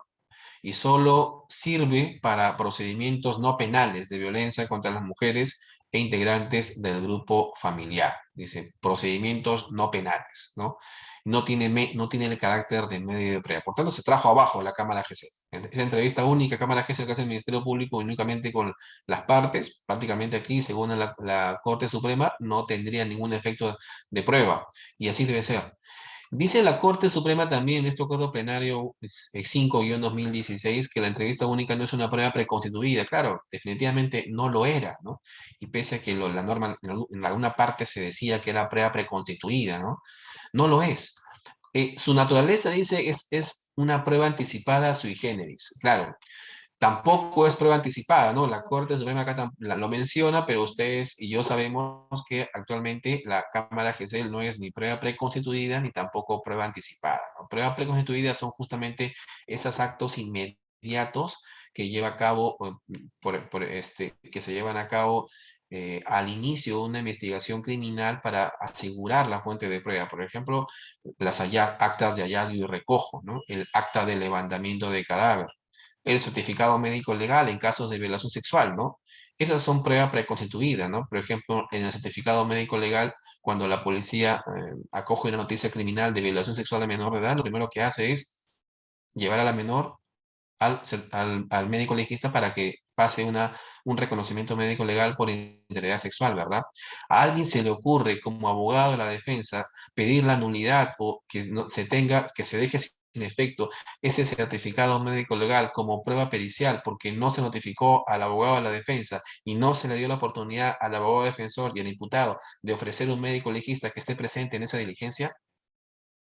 y solo sirve para procedimientos no penales de violencia contra las mujeres e integrantes del grupo familiar. Dice, procedimientos no penales, ¿no? No tiene el carácter de medio de prueba. Por tanto, se trajo abajo la Cámara GESEL. Esa entrevista única, Cámara GESEL, que hace el Ministerio Público únicamente con las partes, prácticamente aquí, según la Corte Suprema, no tendría ningún efecto de prueba. Y así debe ser. Dice la Corte Suprema también en este acuerdo plenario 5-2016 que la entrevista única no es una prueba preconstituida. Claro, definitivamente no lo era, ¿no? Y pese a que la norma en alguna parte se decía que era prueba preconstituida, ¿no? No lo es. Su naturaleza, dice, es una prueba anticipada sui generis. Claro, tampoco es prueba anticipada, ¿no? La Corte Suprema acá lo menciona, pero ustedes y yo sabemos que actualmente la Cámara GESEL no es ni prueba preconstituida ni tampoco prueba anticipada, ¿no? Prueba preconstituida son justamente esos actos inmediatos que lleva a cabo, que se llevan a cabo al inicio de una investigación criminal para asegurar la fuente de prueba. Por ejemplo, las actas de hallazgo y recojo, ¿no? El acta de levantamiento de cadáver, el certificado médico legal en casos de violación sexual, ¿no? Esas son pruebas preconstituidas, ¿no? Por ejemplo, en el certificado médico legal, cuando la policía acoge una noticia criminal de violación sexual a menor de edad, lo primero que hace es llevar a la menor al médico legista para que pase un reconocimiento médico legal por integridad sexual, ¿verdad? A alguien se le ocurre, como abogado de la defensa, pedir la nulidad o que que se deje sin efecto ese certificado médico legal como prueba pericial porque no se notificó al abogado de la defensa y no se le dio la oportunidad al abogado defensor y al imputado de ofrecer un médico legista que esté presente en esa diligencia.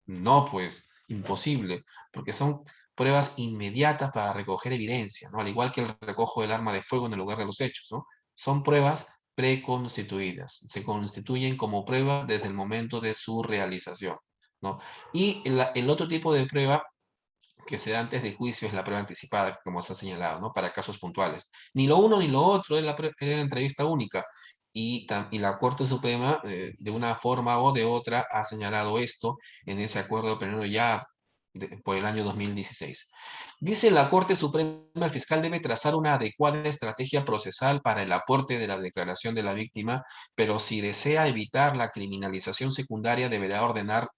No, pues, imposible, porque son pruebas inmediatas para recoger evidencia, ¿no? Al igual que el recojo del arma de fuego en el lugar de los hechos, ¿no? Son pruebas preconstituidas, se constituyen como prueba desde el momento de su realización, ¿no? Y el otro tipo de prueba que se da antes de juicio es la prueba anticipada, como se ha señalado, ¿no? Para casos puntuales. Ni lo uno ni lo otro es la entrevista única. Y la Corte Suprema, de una forma o de otra, ha señalado esto en ese acuerdo plenario ya por el año 2016. Dice la Corte Suprema, el fiscal debe trazar una adecuada estrategia procesal para el aporte de la declaración de la víctima, pero si desea evitar la criminalización secundaria, deberá ordenar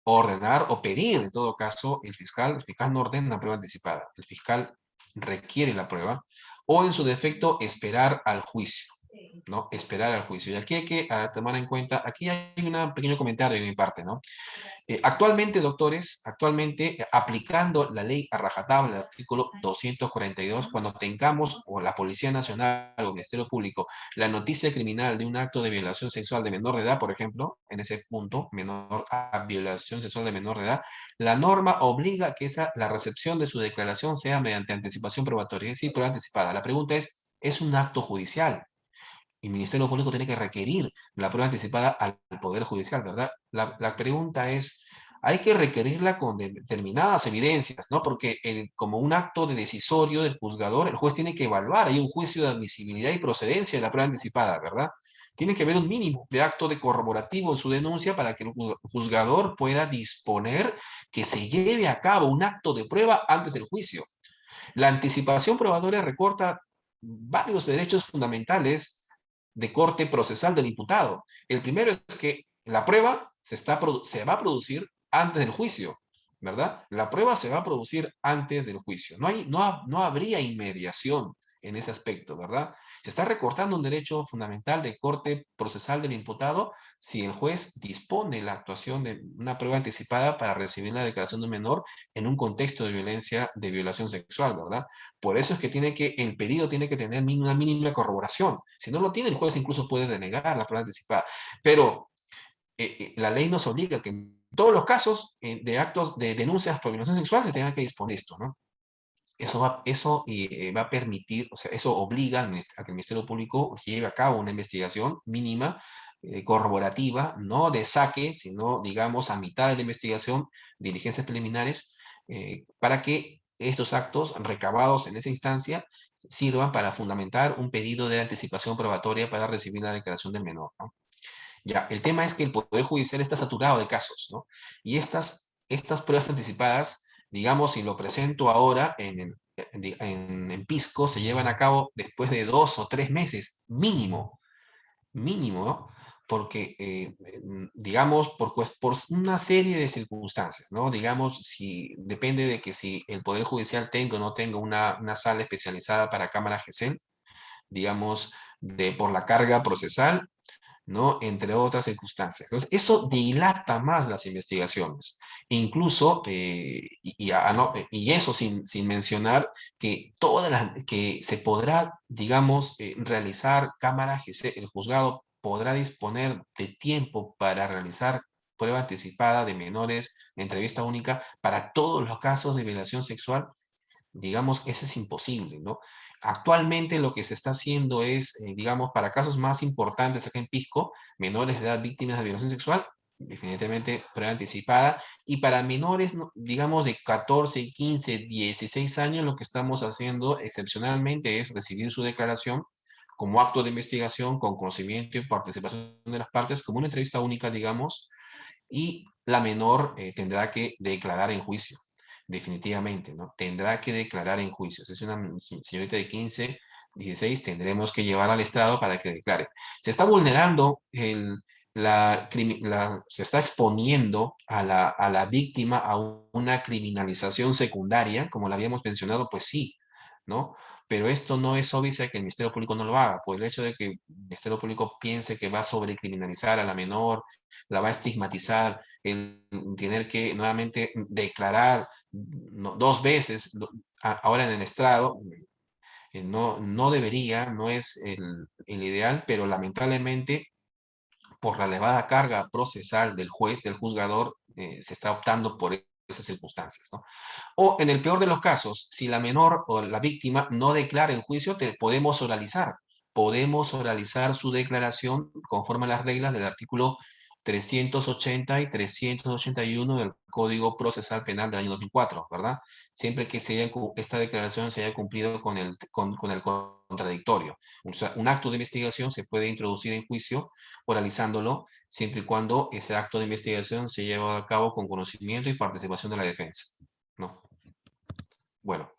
ordenar o pedir, en todo caso, el fiscal no ordena la prueba anticipada, el fiscal requiere la prueba, o en su defecto esperar al juicio, ¿no? Esperar al juicio. Y aquí hay que tomar en cuenta, aquí hay un pequeño comentario de mi parte, ¿no? Actualmente, doctores, aplicando la ley a rajatabla, el artículo 242, cuando tengamos, o la Policía Nacional o el Ministerio Público, la noticia criminal de un acto de violación sexual de menor de edad, por ejemplo, en ese punto, menor a violación sexual de menor de edad, la norma obliga que la recepción de su declaración sea mediante anticipación probatoria, es decir, prueba anticipada. La pregunta ¿es un acto judicial? El Ministerio Público tiene que requerir la prueba anticipada al Poder Judicial, ¿verdad? La pregunta ¿hay que requerirla con determinadas evidencias, ¿no? Porque como un acto de decisorio del juzgador, el juez tiene que evaluar, hay un juicio de admisibilidad y procedencia de la prueba anticipada, ¿verdad? Tiene que haber un mínimo de acto de corroborativo en su denuncia para que el juzgador pueda disponer que se lleve a cabo un acto de prueba antes del juicio. La anticipación probatoria recorta varios derechos fundamentales de corte procesal del imputado. El primero es que la prueba se va a producir antes del juicio, ¿verdad? La prueba se va a producir antes del juicio. No habría inmediación en ese aspecto, ¿verdad? Se está recortando un derecho fundamental de corte procesal del imputado si el juez dispone la actuación de una prueba anticipada para recibir la declaración de un menor en un contexto de violencia, de violación sexual, ¿verdad? Por eso es que el pedido tiene que tener una mínima corroboración. Si no lo tiene, el juez incluso puede denegar la prueba anticipada. Pero la ley nos obliga a que en todos los casos de actos de denuncias por violación sexual se tenga que disponer esto, ¿no? Eso va a permitir, o sea, eso obliga a que el Ministerio Público lleve a cabo una investigación mínima, corroborativa, no de saque, sino, digamos, a mitad de la investigación, diligencias preliminares, para que estos actos recabados en esa instancia sirvan para fundamentar un pedido de anticipación probatoria para recibir la declaración del menor, ¿no? Ya, el tema es que el Poder Judicial está saturado de casos, ¿no? Y estas pruebas anticipadas, digamos, si lo presento ahora en Pisco, se llevan a cabo después de 2 o 3 meses, mínimo, ¿no? Porque, digamos, por una serie de circunstancias, ¿no? Digamos, depende de que si el Poder Judicial tenga o no tenga una sala especializada para cámara GESEL, digamos, por la carga procesal, ¿no? Entre otras circunstancias. Entonces, eso dilata más las investigaciones. Incluso, y eso sin mencionar que se podrá, digamos, realizar cámara GC, el juzgado podrá disponer de tiempo para realizar prueba anticipada de menores, entrevista única, para todos los casos de violación sexual. Digamos, eso es imposible, ¿no? Actualmente lo que se está haciendo es, digamos, para casos más importantes acá en Pisco, menores de edad víctimas de violación sexual, definitivamente prueba anticipada, y para menores, digamos, de 14, 15, 16 años, lo que estamos haciendo excepcionalmente es recibir su declaración como acto de investigación, con conocimiento y participación de las partes, como una entrevista única, digamos, y la menor tendrá que declarar en juicio, definitivamente, ¿no? Tendrá que declarar en juicio. Si es una señorita de 15, 16, tendremos que llevar al Estado para que declare. Se está vulnerando se está exponiendo a la víctima a una criminalización secundaria, como la habíamos mencionado, pues sí, ¿no? Pero esto no es obvio que el Ministerio Público no lo haga, por el hecho de que el Ministerio Público piense que va a sobrecriminalizar a la menor, la va a estigmatizar, el tener que nuevamente declarar 2 veces, ahora en el estrado, no debería, no es el ideal, pero lamentablemente por la elevada carga procesal del juez, del juzgador, se está optando por esas circunstancias, ¿no? O en el peor de los casos, si la menor o la víctima no declara en juicio, podemos oralizar. Podemos oralizar su declaración conforme a las reglas del artículo 380 y 381 del Código Procesal Penal del año 2004, ¿verdad? Siempre que esta declaración se haya cumplido con el contradictorio. O sea, un acto de investigación se puede introducir en juicio oralizándolo, siempre y cuando ese acto de investigación se lleve a cabo con conocimiento y participación de la defensa, ¿no? Bueno,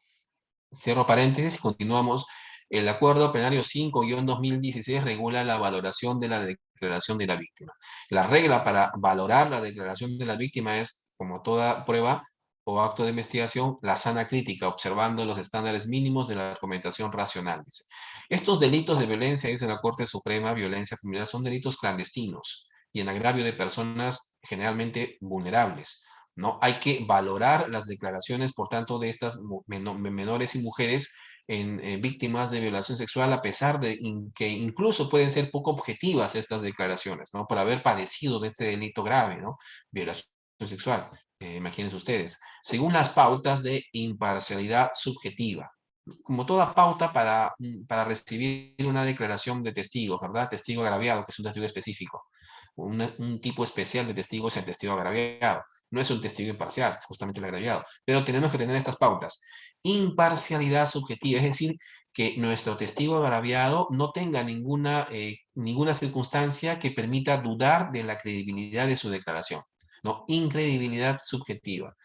cierro paréntesis y continuamos. El Acuerdo Plenario 5-2016 regula la valoración de la declaración de la víctima. La regla para valorar la declaración de la víctima es, como toda prueba o acto de investigación, la sana crítica, observando los estándares mínimos de la argumentación racional. Dice. Estos delitos de violencia, dice la Corte Suprema, violencia familiar, son delitos clandestinos y en agravio de personas generalmente vulnerables. ¿No? Hay que valorar las declaraciones, por tanto, de estas menores y mujeres en víctimas de violación sexual, a pesar de que incluso pueden ser poco objetivas estas declaraciones, ¿no? Por haber padecido de este delito grave, ¿no? Violación sexual, imagínense ustedes, según las pautas de imparcialidad subjetiva. Como toda pauta para recibir una declaración de testigo, ¿verdad? Testigo agraviado, que es un testigo específico. Un tipo especial de testigo es el testigo agraviado. No es un testigo imparcial, justamente el agraviado. Pero tenemos que tener estas pautas. Imparcialidad subjetiva, es decir, que nuestro testigo agraviado no tenga ninguna circunstancia que permita dudar de la credibilidad de su declaración. ¿No? Incredibilidad subjetiva.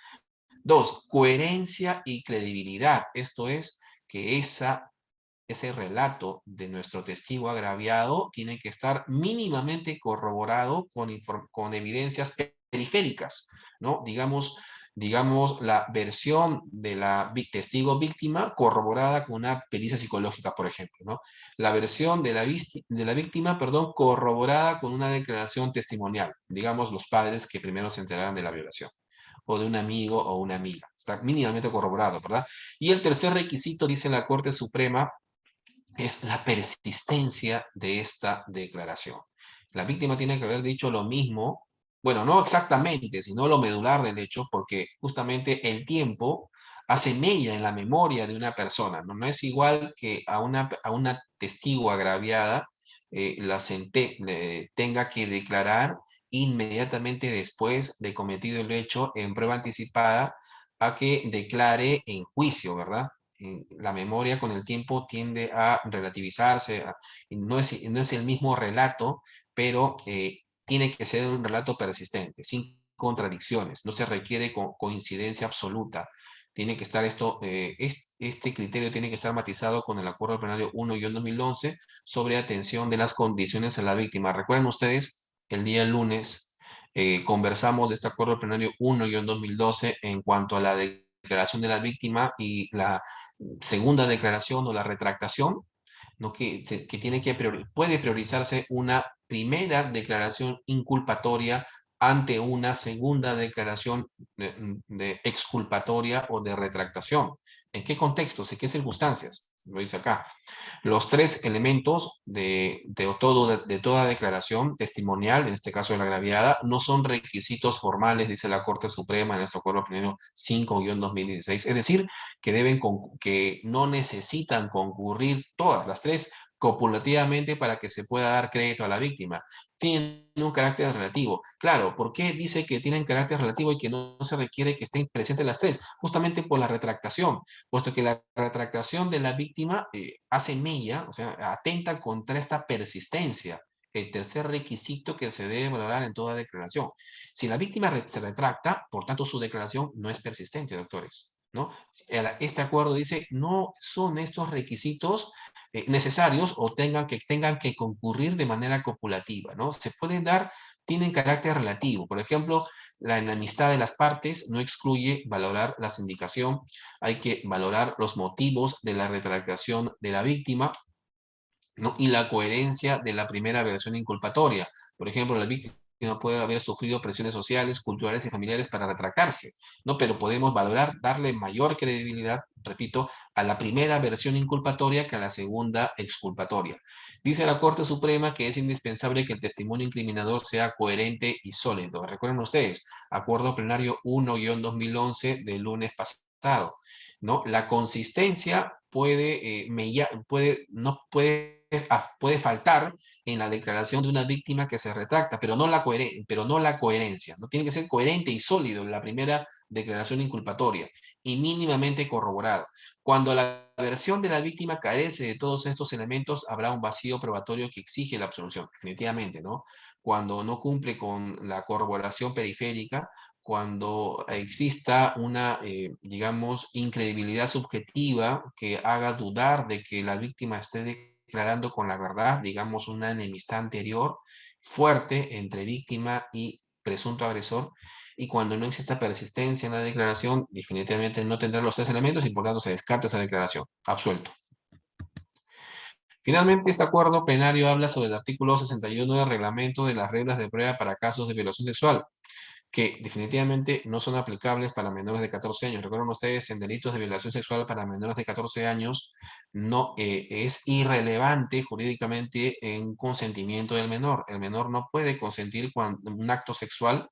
2, coherencia y credibilidad. Esto es que ese relato de nuestro testigo agraviado tiene que estar mínimamente corroborado con evidencias periféricas, ¿no? Digamos, la versión de la testigo víctima corroborada con una pericia psicológica, por ejemplo, ¿no? La versión de la víctima, perdón, corroborada con una declaración testimonial, digamos, los padres que primero se enteraron de la violación, o de un amigo o una amiga. Está mínimamente corroborado, ¿verdad? Y el tercer requisito, dice la Corte Suprema, es la persistencia de esta declaración. La víctima tiene que haber dicho lo mismo, bueno, no exactamente, sino lo medular del hecho, porque justamente el tiempo hace mella en la memoria de una persona, ¿no? No es igual que a una testigo agraviada tenga que declarar inmediatamente después de cometido el hecho en prueba anticipada a que declare en juicio, ¿verdad? La memoria con el tiempo tiende a relativizarse, no es el mismo relato, pero tiene que ser un relato persistente, sin contradicciones, no se requiere coincidencia absoluta. Tiene que estar este criterio tiene que estar matizado con el Acuerdo Plenario 1-2011 sobre atención de las condiciones a la víctima. ¿Recuerdan ustedes? El día lunes conversamos de este Acuerdo Plenario 1-2012 en cuanto a la declaración de la víctima y la segunda declaración o la retractación, ¿no? Que puede priorizarse una primera declaración inculpatoria ante una segunda declaración de exculpatoria o de retractación. ¿En qué contextos? ¿En qué circunstancias? Lo dice acá. Los tres elementos de toda declaración testimonial, en este caso de la agraviada, no son requisitos formales, dice la Corte Suprema en nuestro Acuerdo Plenario 5-2016. Es decir, que no necesitan concurrir todas las tres copulativamente para que se pueda dar crédito a la víctima. Tienen un carácter relativo. Claro, ¿por qué dice que tienen carácter relativo y que no se requiere que estén presentes las tres? Justamente por la retractación, puesto que la retractación de la víctima hace mella, o sea, atenta contra esta persistencia, el tercer requisito que se debe valorar en toda declaración. Si la víctima se retracta, por tanto su declaración no es persistente, doctores, ¿no? Este acuerdo dice, no son estos requisitos necesarios o tengan que concurrir de manera copulativa, ¿no? Se pueden dar, tienen carácter relativo. Por ejemplo, la enemistad de las partes no excluye valorar la sindicación, hay que valorar los motivos de la retractación de la víctima, ¿no? Y la coherencia de la primera versión inculpatoria. Por ejemplo, la víctima puede haber sufrido presiones sociales, culturales y familiares para retractarse, ¿no? Pero podemos valorar, darle mayor credibilidad, repito, a la primera versión inculpatoria que a la segunda exculpatoria. Dice la Corte Suprema que es indispensable que el testimonio incriminador sea coherente y sólido. Recuerden ustedes, Acuerdo Plenario 1-2011 del lunes pasado, ¿no? La consistencia puede faltar en la declaración de una víctima que se retracta, pero no la coherencia. No tiene que ser coherente y sólido en la primera declaración inculpatoria y mínimamente corroborado. Cuando la versión de la víctima carece de todos estos elementos, habrá un vacío probatorio que exige la absolución, definitivamente, ¿no? Cuando no cumple con la corroboración periférica, cuando exista una, digamos, incredibilidad subjetiva que haga dudar de que la víctima esté declarando con la verdad, digamos, una enemistad anterior fuerte entre víctima y presunto agresor, y cuando no exista persistencia en la declaración, definitivamente no tendrá los tres elementos y por tanto se descarta esa declaración. Absuelto. Finalmente, este acuerdo plenario habla sobre el artículo 61 del reglamento de las reglas de prueba para casos de violación sexual, que definitivamente no son aplicables para menores de 14 años. Recuerden ustedes, en delitos de violación sexual para menores de 14 años no es irrelevante jurídicamente en consentimiento del menor. El menor no puede consentir un acto sexual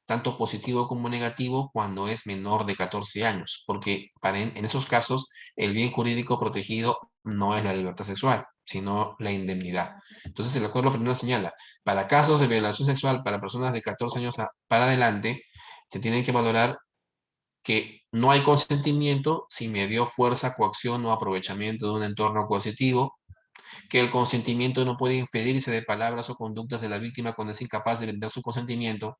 tanto positivo como negativo cuando es menor de 14 años, porque en esos casos el bien jurídico protegido no es la libertad sexual, sino la indemnidad. Entonces el acuerdo primero señala, para casos de violación sexual para personas de 14 años para adelante, se tiene que valorar que no hay consentimiento si medió fuerza, coacción o aprovechamiento de un entorno coercitivo, que el consentimiento no puede inferirse de palabras o conductas de la víctima cuando es incapaz de brindar su consentimiento,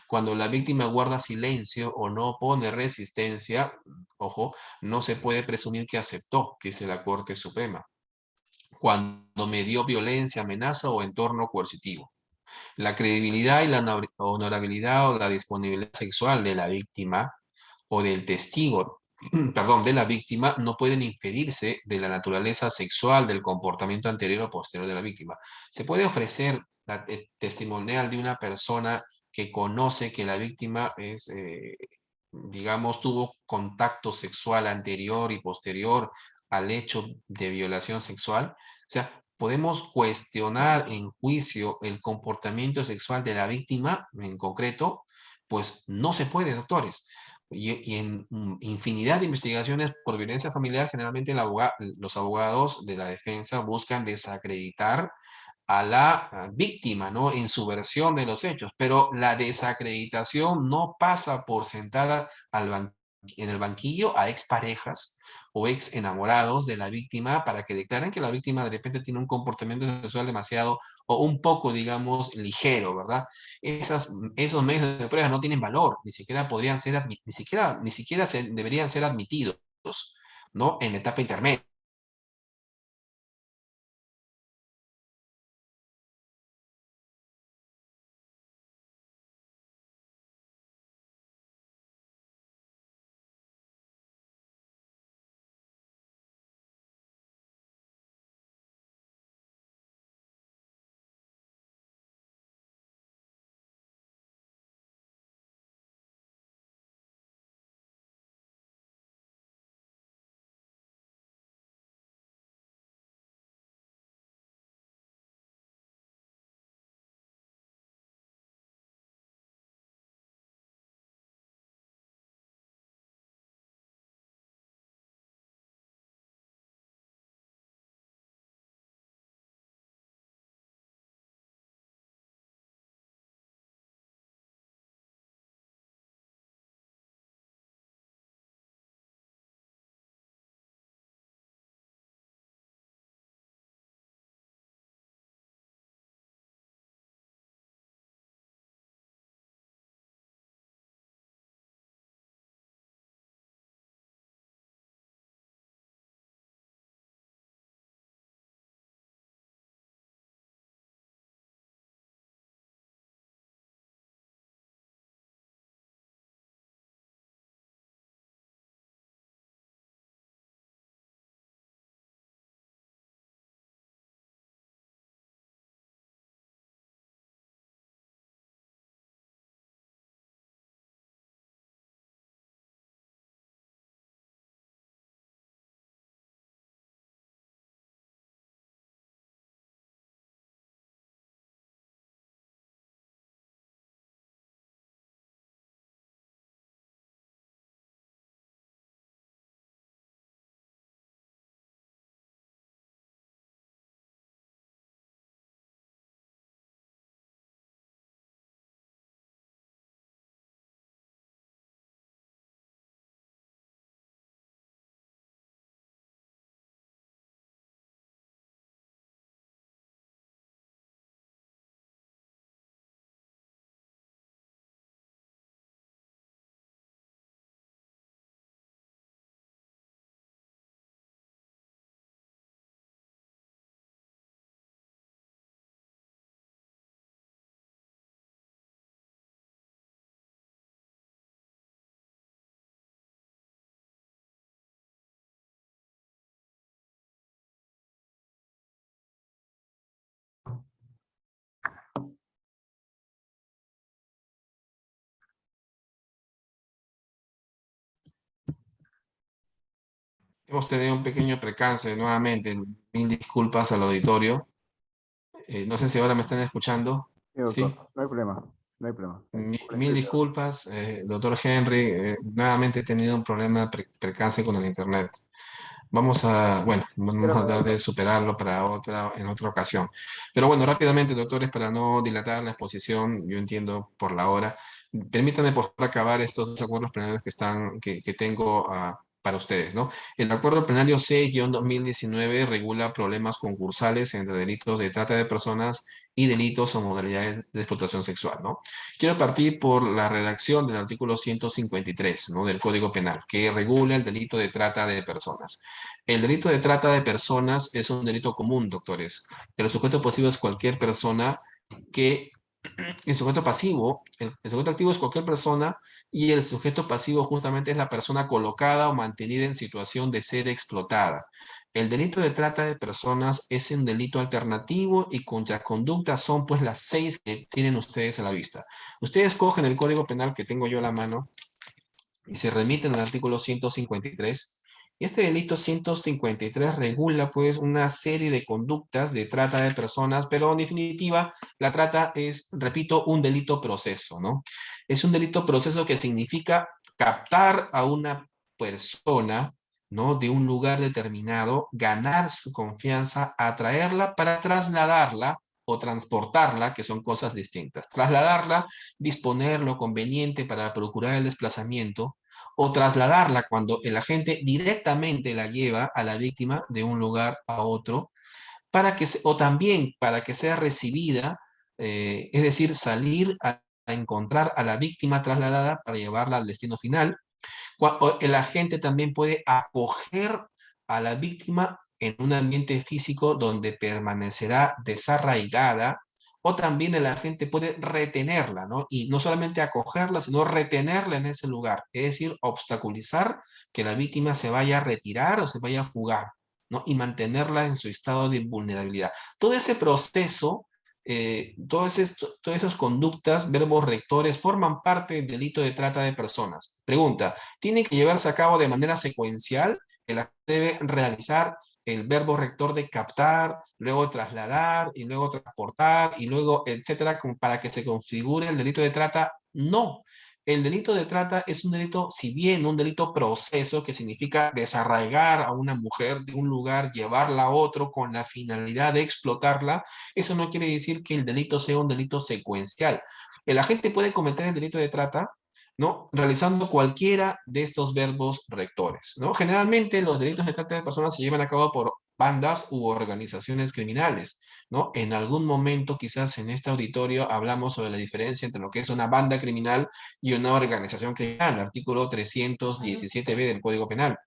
cuando la víctima guarda silencio o no opone resistencia, ojo, no se puede presumir que aceptó, dice la Corte Suprema, cuando medió violencia, amenaza o entorno coercitivo. La credibilidad y la honorabilidad o la disponibilidad sexual de la víctima o del testigo, perdón, de la víctima no pueden inferirse de la naturaleza sexual del comportamiento anterior o posterior de la víctima. Se puede ofrecer la testimonial de una persona que conoce que la víctima es, digamos, tuvo contacto sexual anterior y posterior al hecho de violación sexual. O sea, podemos cuestionar en juicio el comportamiento sexual de la víctima en concreto, pues no se puede, doctores. Y en infinidad de investigaciones por violencia familiar, generalmente los abogados de la defensa buscan desacreditar a la víctima, ¿no? En su versión de los hechos, pero la desacreditación no pasa por sentar en el banquillo a exparejas o ex enamorados de la víctima para que declaren que la víctima de repente tiene un comportamiento sexual demasiado o un poco, digamos, ligero, ¿verdad? Esos medios de prueba no tienen valor, ni siquiera podrían ser, ni siquiera deberían ser admitidos, ¿no? En la etapa intermedia. Hemos tenido un pequeño percance nuevamente. Mil disculpas al auditorio. No sé si ahora me están escuchando. Sí, Sí. doctor, no hay problema, no hay problema. Mil disculpas, doctor Henry. Nuevamente he tenido un problema de percance con el internet. Bueno, vamos a tratar de superarlo en otra ocasión. Pero bueno, rápidamente, doctores, para no dilatar la exposición, yo entiendo por la hora, permítanme por favor acabar estos dos acuerdos plenarios que tengo para ustedes, ¿no? El acuerdo plenario 6-2019 regula problemas concursales entre delitos de trata de personas y delitos o modalidades de explotación sexual, ¿no? Quiero partir por la redacción del artículo 153, ¿no? Del Código Penal, que regula el delito de trata de personas. El delito de trata de personas es un delito común, doctores. El sujeto pasivo es cualquier persona que... El sujeto pasivo, el sujeto activo es cualquier persona y el sujeto pasivo justamente es la persona colocada o mantenida en situación de ser explotada. El delito de trata de personas es un delito alternativo y cuyas conductas son pues las 6 que tienen ustedes a la vista. Ustedes cogen el Código Penal que tengo yo a la mano y se remiten al artículo 153. Este delito 153 regula pues una serie de conductas de trata de personas, pero en definitiva la trata es, repito, un delito proceso, ¿no? Es un delito proceso que significa captar a una persona, ¿no? De un lugar determinado, ganar su confianza, atraerla para trasladarla o transportarla, que son cosas distintas. Trasladarla, disponer lo conveniente para procurar el desplazamiento, o trasladarla cuando el agente directamente la lleva a la víctima de un lugar a otro, o también para que sea recibida, es decir, salir a encontrar a la víctima trasladada para llevarla al destino final. El agente también puede acoger a la víctima en un ambiente físico donde permanecerá desarraigada, o también el agente puede retenerla, ¿no? Y no solamente acogerla, sino retenerla en ese lugar, es decir, obstaculizar que la víctima se vaya a retirar o se vaya a fugar, ¿no? Y mantenerla en su estado de vulnerabilidad. Todo ese proceso, todas esas conductas, verbos rectores, forman parte del delito de trata de personas. Pregunta, ¿tiene que llevarse a cabo de manera secuencial? El agente debe realizar el verbo rector de captar, luego trasladar y luego transportar y luego, etcétera, para que se configure el delito de trata. No. El delito de trata es un delito, si bien un delito proceso, que significa desarraigar a una mujer de un lugar, llevarla a otro con la finalidad de explotarla, eso no quiere decir que el delito sea un delito secuencial. El agente puede cometer el delito de trata, ¿no? Realizando cualquiera de estos verbos rectores, ¿no? Generalmente los delitos de trata de personas se llevan a cabo por bandas u organizaciones criminales, ¿no? En algún momento, quizás en este auditorio, hablamos sobre la diferencia entre lo que es una banda criminal y una organización criminal, artículo 317b del Código Penal.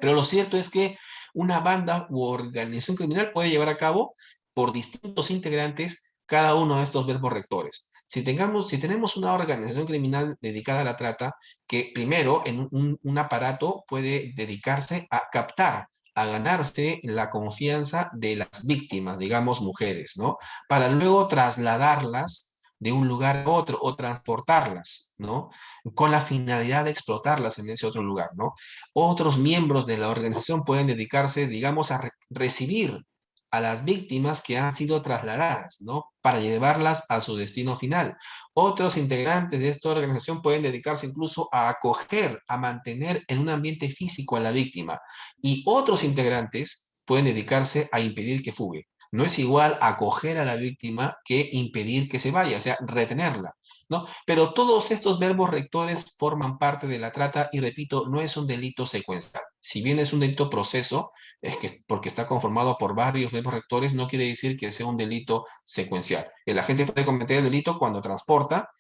Pero lo cierto es que una banda u organización criminal puede llevar a cabo por distintos integrantes cada uno de estos verbos rectores. Si tenemos una organización criminal dedicada a la trata, que primero en un aparato puede dedicarse a captar, a ganarse la confianza de las víctimas, digamos mujeres, ¿no? Para luego trasladarlas de un lugar a otro o transportarlas, ¿no? Con la finalidad de explotarlas en ese otro lugar, ¿no? Otros miembros de la organización pueden dedicarse, digamos, a recibir a las víctimas que han sido trasladadas, ¿no? Para llevarlas a su destino final. Otros integrantes de esta organización pueden dedicarse incluso a acoger, a mantener en un ambiente físico a la víctima. Y otros integrantes pueden dedicarse a impedir que fugue. No es igual acoger a la víctima que impedir que se vaya, o sea, retenerla, ¿no? Pero todos estos verbos rectores forman parte de la trata y, repito, no es un delito secuencial. Si bien es un delito proceso, es que porque está conformado por varios verbos rectores, no quiere decir que sea un delito secuencial. El agente puede cometer el delito cuando transporta,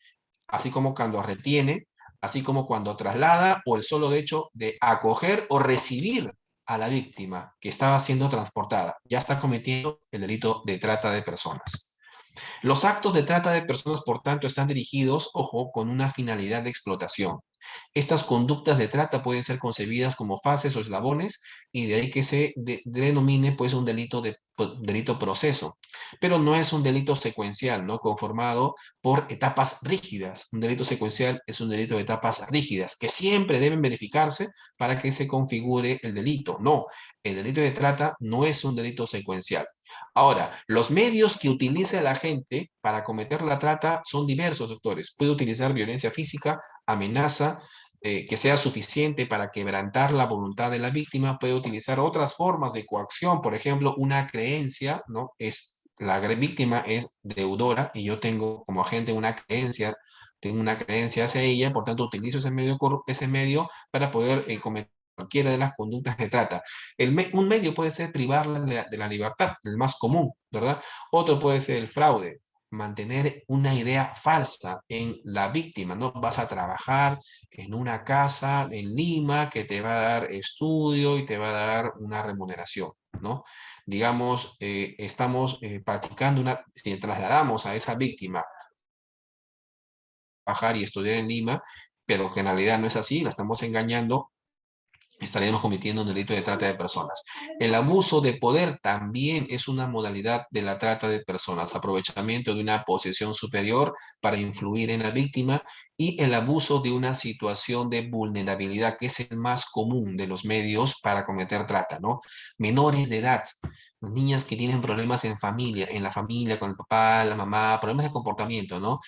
así como cuando retiene, así como cuando traslada, o el solo hecho de acoger o recibir a la víctima que estaba siendo transportada. Ya está cometiendo el delito de trata de personas. Los actos de trata de personas, por tanto, están dirigidos, ojo, con una finalidad de explotación. Estas conductas de trata pueden ser concebidas como fases o eslabones y de ahí que se denomine pues un delito proceso, pero no es un delito secuencial, ¿no? Conformado por etapas rígidas. Un delito secuencial es un delito de etapas rígidas que siempre deben verificarse para que se configure el delito. No, el delito de trata no es un delito secuencial. Ahora, los medios que utiliza la gente para cometer la trata son diversos, doctores. Puede utilizar violencia física, amenaza, que sea suficiente para quebrantar la voluntad de la víctima, puede utilizar otras formas de coacción, por ejemplo, una creencia, ¿no? La víctima es deudora y yo tengo como agente tengo una creencia hacia ella, por tanto utilizo ese medio para poder cometer cualquiera de las conductas de trata. Un medio puede ser privarla de la libertad, el más común, ¿verdad? Otro puede ser el fraude, mantener una idea falsa en la víctima, ¿no? Vas a trabajar en una casa en Lima que te va a dar estudio y te va a dar una remuneración, ¿no? Digamos, estamos practicando si trasladamos a esa víctima a trabajar y estudiar en Lima, pero que en realidad no es así, la estamos engañando, estaremos cometiendo un delito de trata de personas. El abuso de poder también es una modalidad de la trata de personas, aprovechamiento de una posición superior para influir en la víctima y el abuso de una situación de vulnerabilidad, que es el más común de los medios para cometer trata, ¿no? Menores de edad, niñas que tienen problemas en la familia, con el papá, la mamá, problemas de comportamiento, ¿no?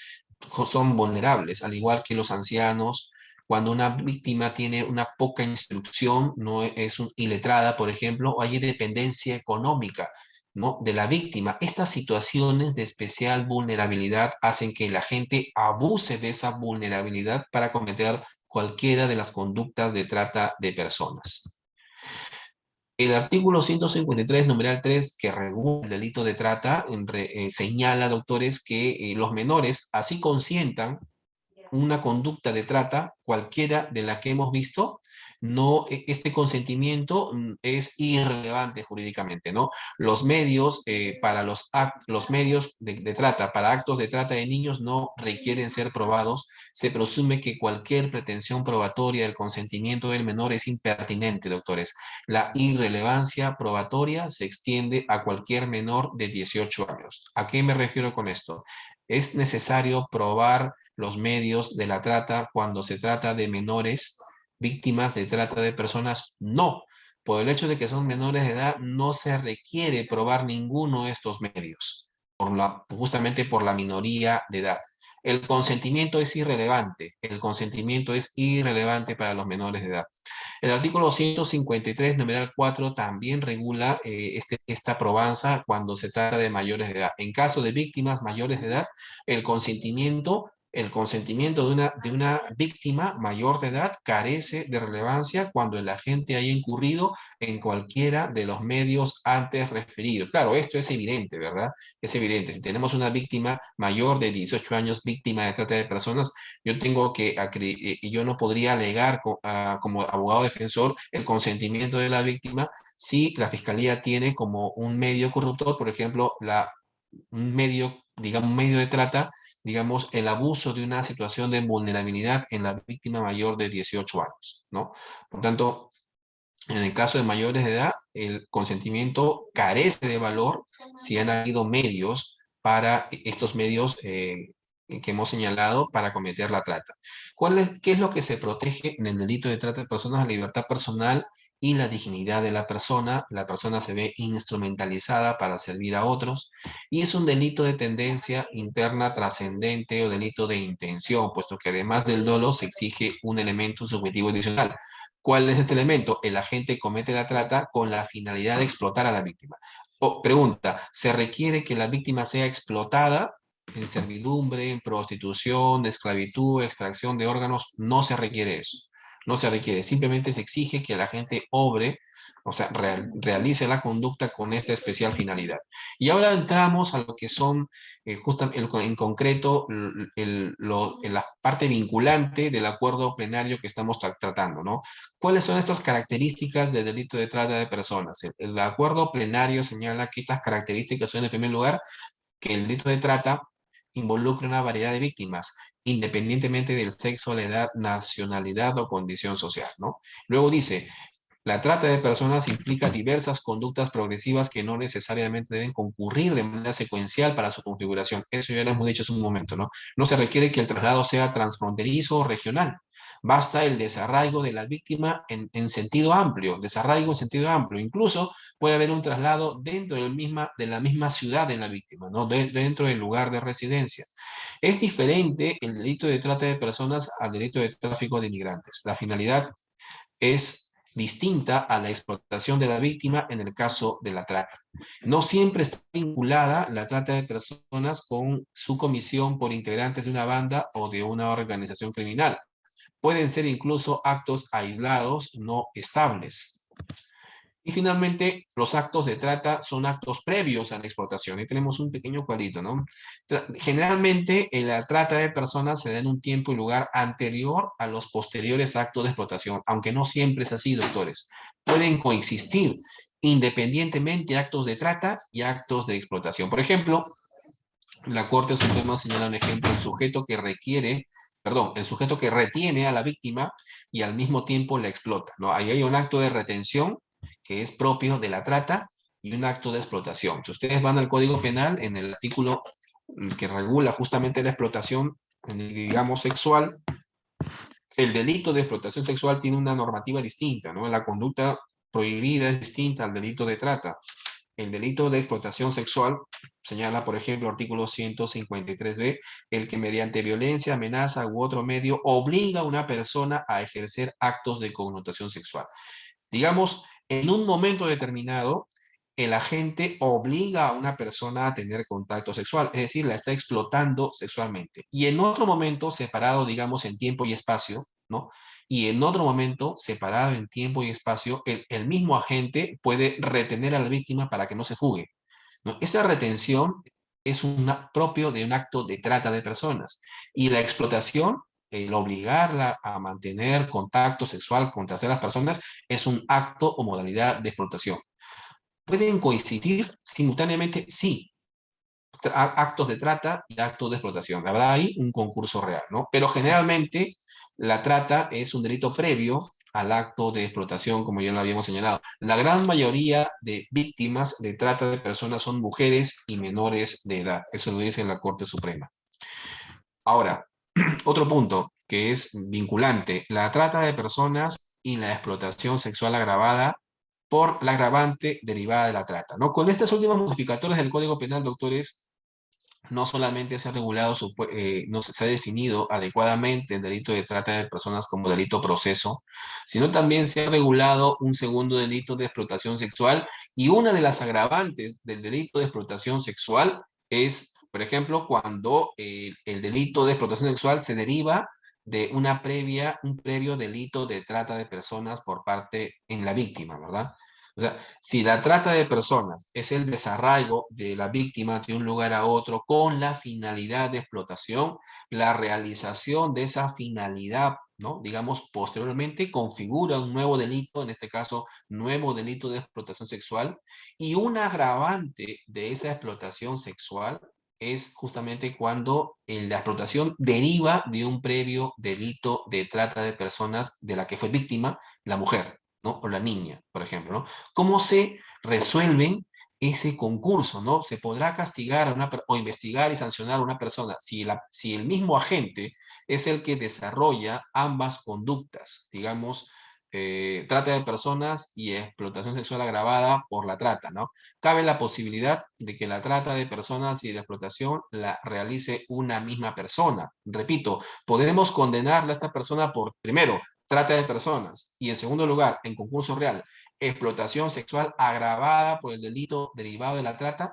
Son vulnerables, al igual que los ancianos. Cuando una víctima tiene una poca instrucción, no es iletrada, por ejemplo, o hay dependencia económica, ¿no? De la víctima. Estas situaciones de especial vulnerabilidad hacen que la gente abuse de esa vulnerabilidad para cometer cualquiera de las conductas de trata de personas. El artículo 153, numeral 3, que regula el delito de trata, señala, doctores, que los menores así consientan una conducta de trata, cualquiera de la que hemos visto, no, este consentimiento es irrelevante jurídicamente, ¿no? Los medios para los medios de trata, para actos de trata de niños no requieren ser probados. Se presume que cualquier pretensión probatoria del consentimiento del menor es impertinente, doctores. La irrelevancia probatoria se extiende a cualquier menor de 18 años. ¿A qué me refiero con esto? Es necesario probar los medios de la trata cuando se trata de menores víctimas de trata de personas. No, por el hecho de que son menores de edad no se requiere probar ninguno de estos medios, justamente por la minoría de edad. El consentimiento es irrelevante, el consentimiento es irrelevante para los menores de edad. El artículo 153, numeral 4, también regula esta probanza cuando se trata de mayores de edad. En caso de víctimas mayores de edad, el consentimiento de una víctima mayor de edad carece de relevancia cuando el agente haya incurrido en cualquiera de los medios antes referidos. Claro, esto es evidente, ¿verdad? Es evidente. Si tenemos una víctima mayor de 18 años, víctima de trata de personas, yo no podría alegar como abogado defensor el consentimiento de la víctima si la fiscalía tiene como un medio corruptor, por ejemplo, un medio, digamos, un medio de trata, digamos, el abuso de una situación de vulnerabilidad en la víctima mayor de 18 años, ¿no? Por tanto, en el caso de mayores de edad, el consentimiento carece de valor si han habido medios para estos medios que hemos señalado para cometer la trata. ¿Qué es lo que se protege en el delito de trata de personas? La libertad personal y la dignidad de la persona. La persona se ve instrumentalizada para servir a otros y es un delito de tendencia interna trascendente o delito de intención, puesto que además del dolo se exige un elemento subjetivo adicional. ¿Cuál es este elemento? El agente comete la trata con la finalidad de explotar a la víctima. Pregunta, ¿se requiere que la víctima sea explotada en servidumbre, en prostitución, esclavitud, extracción de órganos? No se requiere eso. No se requiere. Simplemente se exige que la gente obre, o sea, realice la conducta con esta especial finalidad. Y ahora entramos a lo que son, en concreto, en la parte vinculante del acuerdo plenario que estamos tratando, ¿no? ¿Cuáles son estas características del delito de trata de personas? El acuerdo plenario señala que estas características son, en primer lugar, que el delito de trata involucra una variedad de víctimas, independientemente del sexo, la edad, nacionalidad o condición social, ¿no? Luego dice, la trata de personas implica diversas conductas progresivas que no necesariamente deben concurrir de manera secuencial para su configuración. Eso ya lo hemos dicho hace un momento, ¿no? No se requiere que el traslado sea transfronterizo o regional. Basta el desarraigo de la víctima en sentido amplio, desarraigo en sentido amplio. Incluso puede haber un traslado dentro de la misma ciudad de la víctima, ¿no? Dentro del lugar de residencia. Es diferente el delito de trata de personas al delito de tráfico de inmigrantes. La finalidad es distinta a la explotación de la víctima en el caso de la trata. No siempre está vinculada la trata de personas con su comisión por integrantes de una banda o de una organización criminal. Pueden ser incluso actos aislados, no estables. Y finalmente, los actos de trata son actos previos a la explotación. Ahí tenemos un pequeño cuadrito, ¿no? Generalmente, la trata de personas se da en un tiempo y lugar anterior a los posteriores actos de explotación, aunque no siempre es así, doctores. Pueden coexistir independientemente actos de trata y actos de explotación. Por ejemplo, la Corte Suprema señala un ejemplo, el sujeto que retiene a la víctima y al mismo tiempo la explota, ¿no? Ahí hay un acto de retención que es propio de la trata y un acto de explotación. Si ustedes van al Código Penal, en el artículo que regula justamente la explotación, digamos, sexual, el delito de explotación sexual tiene una normativa distinta, ¿no? La conducta prohibida es distinta al delito de trata. El delito de explotación sexual señala, por ejemplo, artículo 153b, el que mediante violencia, amenaza u otro medio obliga a una persona a ejercer actos de connotación sexual. Digamos, en un momento determinado, el agente obliga a una persona a tener contacto sexual, es decir, la está explotando sexualmente. Y en otro momento, separado, digamos, en tiempo y espacio, ¿no? Y en otro momento, separado en tiempo y espacio, el mismo agente puede retener a la víctima para que no se fugue, ¿no? Esa retención es propio de un acto de trata de personas. Y la explotación, el obligarla a mantener contacto sexual con terceras personas, es un acto o modalidad de explotación. ¿Pueden coincidir simultáneamente? Sí. Actos de trata y actos de explotación. Habrá ahí un concurso real, ¿no? Pero generalmente la trata es un delito previo al acto de explotación, como ya lo habíamos señalado. La gran mayoría de víctimas de trata de personas son mujeres y menores de edad. Eso lo dice la Corte Suprema. Ahora, otro punto que es vinculante, la trata de personas y la explotación sexual agravada por la agravante derivada de la trata, ¿no? Con estas últimas modificatorias del Código Penal, doctores, no solamente se ha regulado, no se ha definido adecuadamente el delito de trata de personas como delito proceso, sino también se ha regulado un segundo delito de explotación sexual, y una de las agravantes del delito de explotación sexual es, por ejemplo, cuando el delito de explotación sexual se deriva de un previo delito de trata de personas por parte en la víctima, ¿verdad? O sea, si la trata de personas es el desarraigo de la víctima de un lugar a otro con la finalidad de explotación, la realización de esa finalidad, ¿no? Digamos, posteriormente configura un nuevo delito, en este caso, nuevo delito de explotación sexual, y un agravante de esa explotación sexual es justamente cuando la explotación deriva de un previo delito de trata de personas de la que fue víctima la mujer, ¿no? O la niña, por ejemplo, ¿no? ¿Cómo se resuelven ese concurso, ¿no? Se podrá castigar o investigar y sancionar a una persona si el mismo agente es el que desarrolla ambas conductas, digamos, trata de personas y explotación sexual agravada por la trata, ¿no? Cabe la posibilidad de que la trata de personas y la explotación la realice una misma persona. Repito, podremos condenarla a esta persona por, primero, trata de personas, y en segundo lugar, en concurso real, explotación sexual agravada por el delito derivado de la trata.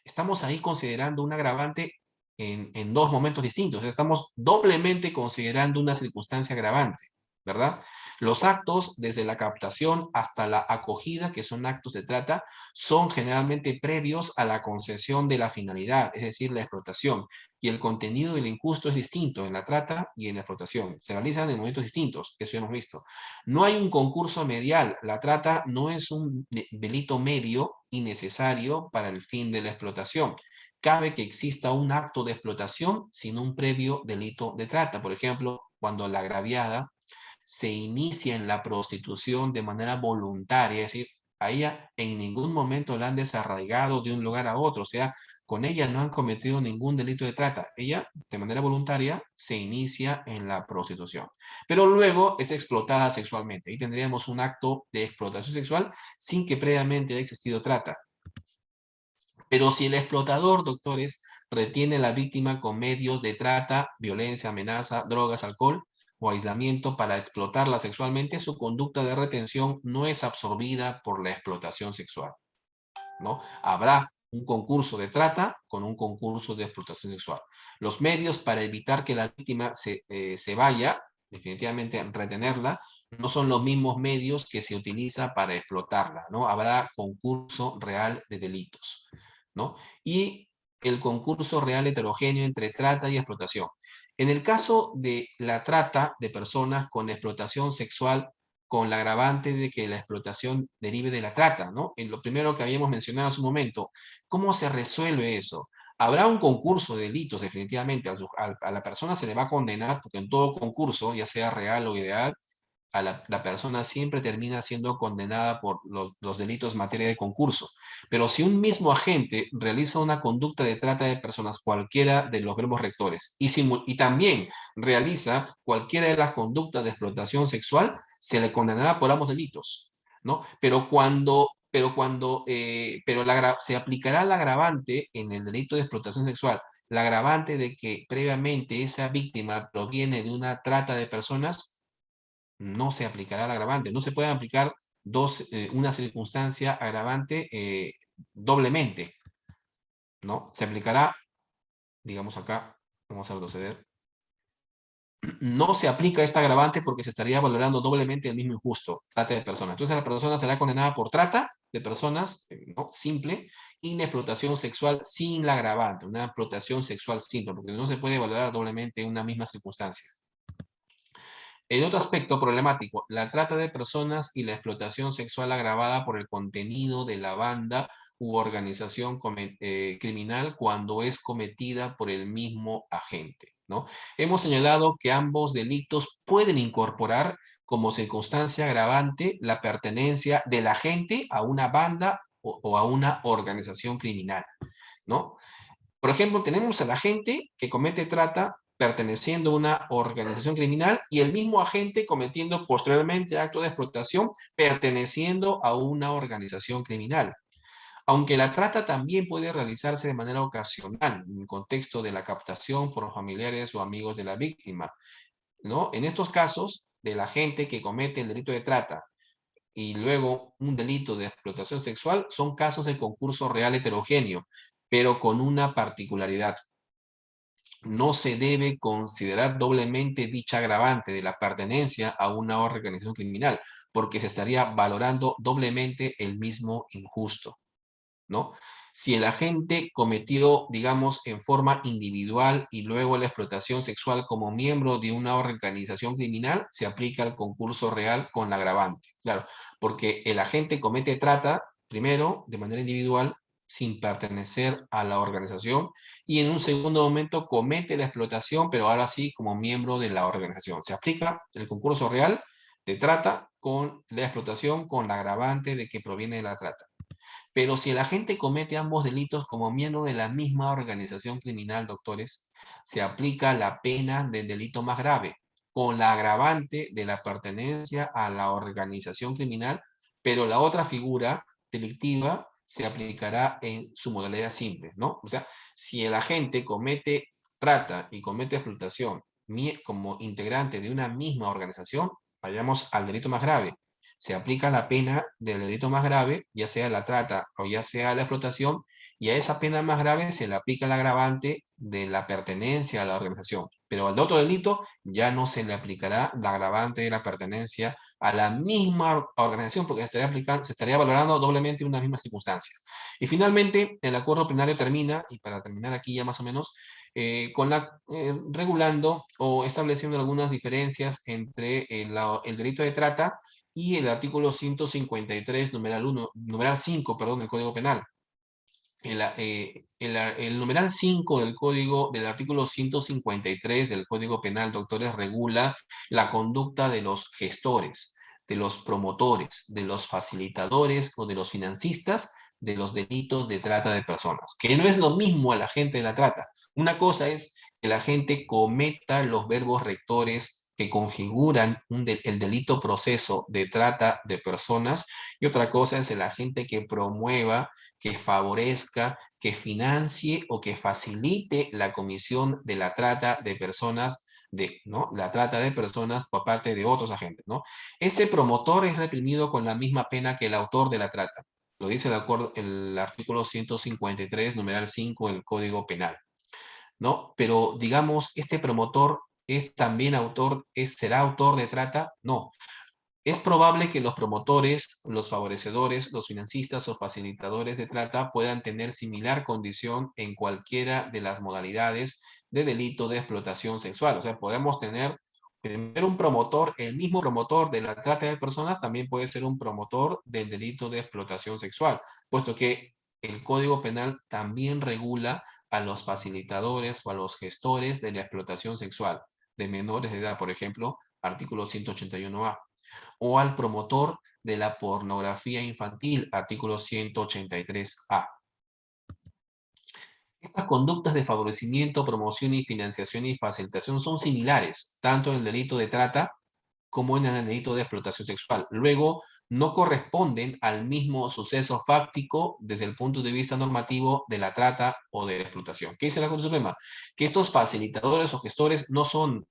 Estamos ahí considerando un agravante en dos momentos distintos. Estamos doblemente considerando una circunstancia agravante, ¿verdad? Los actos, desde la captación hasta la acogida, que son actos de trata, son generalmente previos a la concesión de la finalidad, es decir, la explotación. Y el contenido del injusto es distinto en la trata y en la explotación. Se realizan en momentos distintos, eso ya hemos visto. No hay un concurso medial. La trata no es un delito medio y necesario para el fin de la explotación. cabe que exista un acto de explotación sin un previo delito de trata. Por ejemplo, cuando la agraviada se inicia en la prostitución de manera voluntaria, es decir, a ella en ningún momento la han desarraigado de un lugar a otro, o sea, con ella no han cometido ningún delito de trata. Ella, de manera voluntaria, se inicia en la prostitución. Pero luego es explotada sexualmente. Ahí tendríamos un acto de explotación sexual sin que previamente haya existido trata. Pero si el explotador, doctores, retiene a la víctima con medios de trata, violencia, amenaza, drogas, alcohol o aislamiento para explotarla sexualmente, su conducta de retención no es absorbida por la explotación sexual, ¿no? Habrá un concurso de trata con un concurso de explotación sexual. Los medios para evitar que la víctima se vaya, definitivamente retenerla, no son los mismos medios que se utiliza para explotarla, ¿no? Habrá concurso real de delitos, ¿no? Y el concurso real heterogéneo entre trata y explotación. En el caso de la trata de personas con explotación sexual, con la agravante de que la explotación derive de la trata, ¿no? En lo primero que habíamos mencionado hace un momento, ¿cómo se resuelve eso? Habrá un concurso de delitos, definitivamente, a la persona se le va a condenar, porque en todo concurso, ya sea real o ideal, a la persona siempre termina siendo condenada por los delitos en materia de concurso. Pero si un mismo agente realiza una conducta de trata de personas, cualquiera de los verbos rectores, y también realiza cualquiera de las conductas de explotación sexual, se le condenará por ambos delitos, ¿no? Se aplicará el agravante en el delito de explotación sexual, el agravante de que previamente esa víctima proviene de una trata de personas, no se aplicará el agravante. No se puede aplicar una circunstancia agravante doblemente, ¿no? Se aplicará, digamos acá, vamos a proceder. No se aplica esta agravante porque se estaría valorando doblemente el mismo injusto, trata de personas. Entonces la persona será condenada por trata de personas, ¿no? Simple, y una explotación sexual sin la agravante, una explotación sexual simple, porque no se puede valorar doblemente una misma circunstancia. En otro aspecto problemático, la trata de personas y la explotación sexual agravada por el contenido de la banda u organización criminal cuando es cometida por el mismo agente, ¿no? Hemos señalado que ambos delitos pueden incorporar como circunstancia agravante la pertenencia del agente a una banda o a una organización criminal, ¿no? Por ejemplo, tenemos al agente que comete trata perteneciendo a una organización criminal y el mismo agente cometiendo posteriormente acto de explotación perteneciendo a una organización criminal. Aunque la trata también puede realizarse de manera ocasional, en el contexto de la captación por familiares o amigos de la víctima, ¿no? En estos casos, del agente que comete el delito de trata y luego un delito de explotación sexual, son casos de concurso real heterogéneo, pero con una particularidad. No se debe considerar doblemente dicha agravante de la pertenencia a una organización criminal, porque se estaría valorando doblemente el mismo injusto, ¿no? Si el agente cometió, digamos, en forma individual y luego la explotación sexual como miembro de una organización criminal, se aplica el concurso real con la agravante. Claro, porque el agente comete trata, primero, de manera individual, sin pertenecer a la organización, y en un segundo momento comete la explotación, pero ahora sí como miembro de la organización. Se aplica el concurso real de trata con la explotación, con la agravante de que proviene de la trata. Pero si el agente comete ambos delitos como miembro de la misma organización criminal, doctores, se aplica la pena del delito más grave, con la agravante de la pertenencia a la organización criminal, pero la otra figura delictiva se aplicará en su modalidad simple, ¿no? O sea, si el agente comete trata y comete explotación como integrante de una misma organización, vayamos al delito más grave. Se aplica la pena del delito más grave, ya sea la trata o ya sea la explotación, y a esa pena más grave se le aplica el agravante de la pertenencia a la organización. Pero al otro delito ya no se le aplicará la agravante de la pertenencia a la misma organización, porque se estaría valorando doblemente una misma circunstancia. Y finalmente, el acuerdo plenario termina, y para terminar aquí ya más o menos, regulando o estableciendo algunas diferencias entre el delito de trata y el artículo 153, numeral 5, perdón, del Código Penal. En el numeral 5 del artículo 153 del Código Penal, doctores, regula la conducta de los gestores, de los promotores, de los facilitadores o de los financistas de los delitos de trata de personas, que no es lo mismo al agente de la trata. Una cosa es que la gente cometa los verbos rectores que configuran el delito proceso de trata de personas, y otra cosa es el agente que promueva, que favorezca, que financie o que facilite la comisión de la trata de personas, ¿no? La trata de personas por parte de otros agentes, ¿no? Ese promotor es reprimido con la misma pena que el autor de la trata. Lo dice el artículo 153, numeral 5 del Código Penal, ¿no? Pero, digamos, ¿este promotor es también será autor de trata? No. Es probable que los promotores, los favorecedores, los financistas o facilitadores de trata puedan tener similar condición en cualquiera de las modalidades de delito de explotación sexual. O sea, podemos tener un promotor, el mismo promotor de la trata de personas también puede ser un promotor del delito de explotación sexual, puesto que el Código Penal también regula a los facilitadores o a los gestores de la explotación sexual de menores de edad, por ejemplo, artículo 181A, o al promotor de la pornografía infantil, artículo 183A. Estas conductas de favorecimiento, promoción y financiación y facilitación son similares, tanto en el delito de trata como en el delito de explotación sexual. Luego, no corresponden al mismo suceso fáctico desde el punto de vista normativo de la trata o de la explotación. ¿Qué dice la Corte Suprema? Que estos facilitadores o gestores no son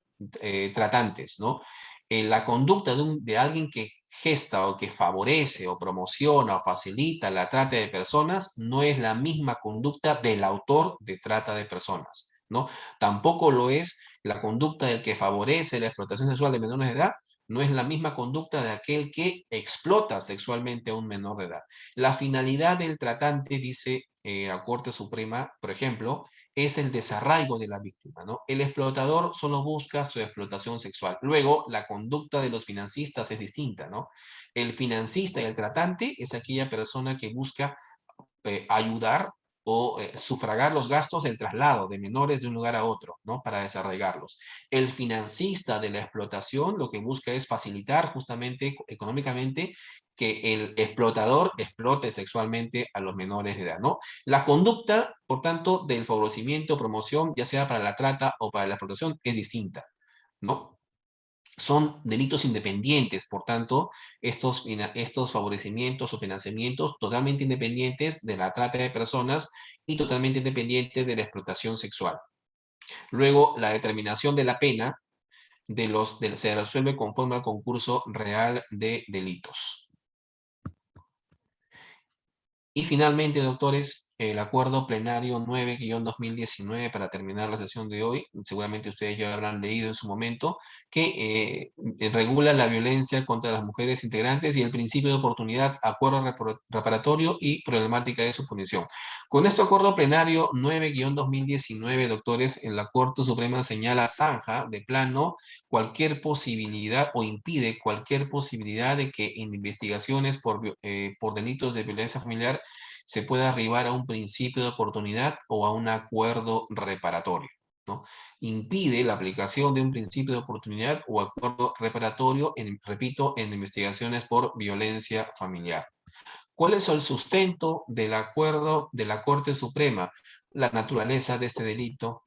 tratantes, ¿no? La conducta de alguien que gesta o que favorece o promociona o facilita la trata de personas no es la misma conducta del autor de trata de personas, ¿no? Tampoco lo es la conducta del que favorece la explotación sexual de menores de edad, no es la misma conducta de aquel que explota sexualmente a un menor de edad. La finalidad del tratante, dice la Corte Suprema, por ejemplo, es el desarraigo de la víctima, ¿no? El explotador solo busca su explotación sexual. Luego, la conducta de los financistas es distinta, ¿no? El financista y el tratante es aquella persona que busca ayudar o sufragar los gastos del traslado de menores de un lugar a otro, ¿no? Para desarraigarlos. El financista de la explotación lo que busca es facilitar justamente económicamente que el explotador explote sexualmente a los menores de edad, ¿no? La conducta, por tanto, del favorecimiento, promoción, ya sea para la trata o para la explotación, es distinta, ¿no? Son delitos independientes, por tanto, estos favorecimientos o financiamientos totalmente independientes de la trata de personas y totalmente independientes de la explotación sexual. Luego, la determinación de la pena se resuelve conforme al concurso real de delitos. Y finalmente, doctores, el acuerdo plenario 9-2019, para terminar la sesión de hoy, seguramente ustedes ya habrán leído en su momento, que regula la violencia contra las mujeres integrantes y el principio de oportunidad, acuerdo reparatorio y problemática de su punición. Con este acuerdo plenario 9-2019, doctores, en la Corte Suprema señala zanja de plano cualquier posibilidad o impide cualquier posibilidad de que en investigaciones por delitos de violencia familiar se pueda arribar a un principio de oportunidad o a un acuerdo reparatorio, ¿no? Impide la aplicación de un principio de oportunidad o acuerdo reparatorio, repito, en investigaciones por violencia familiar. ¿Cuál es el sustento del acuerdo de la Corte Suprema? La naturaleza de este delito,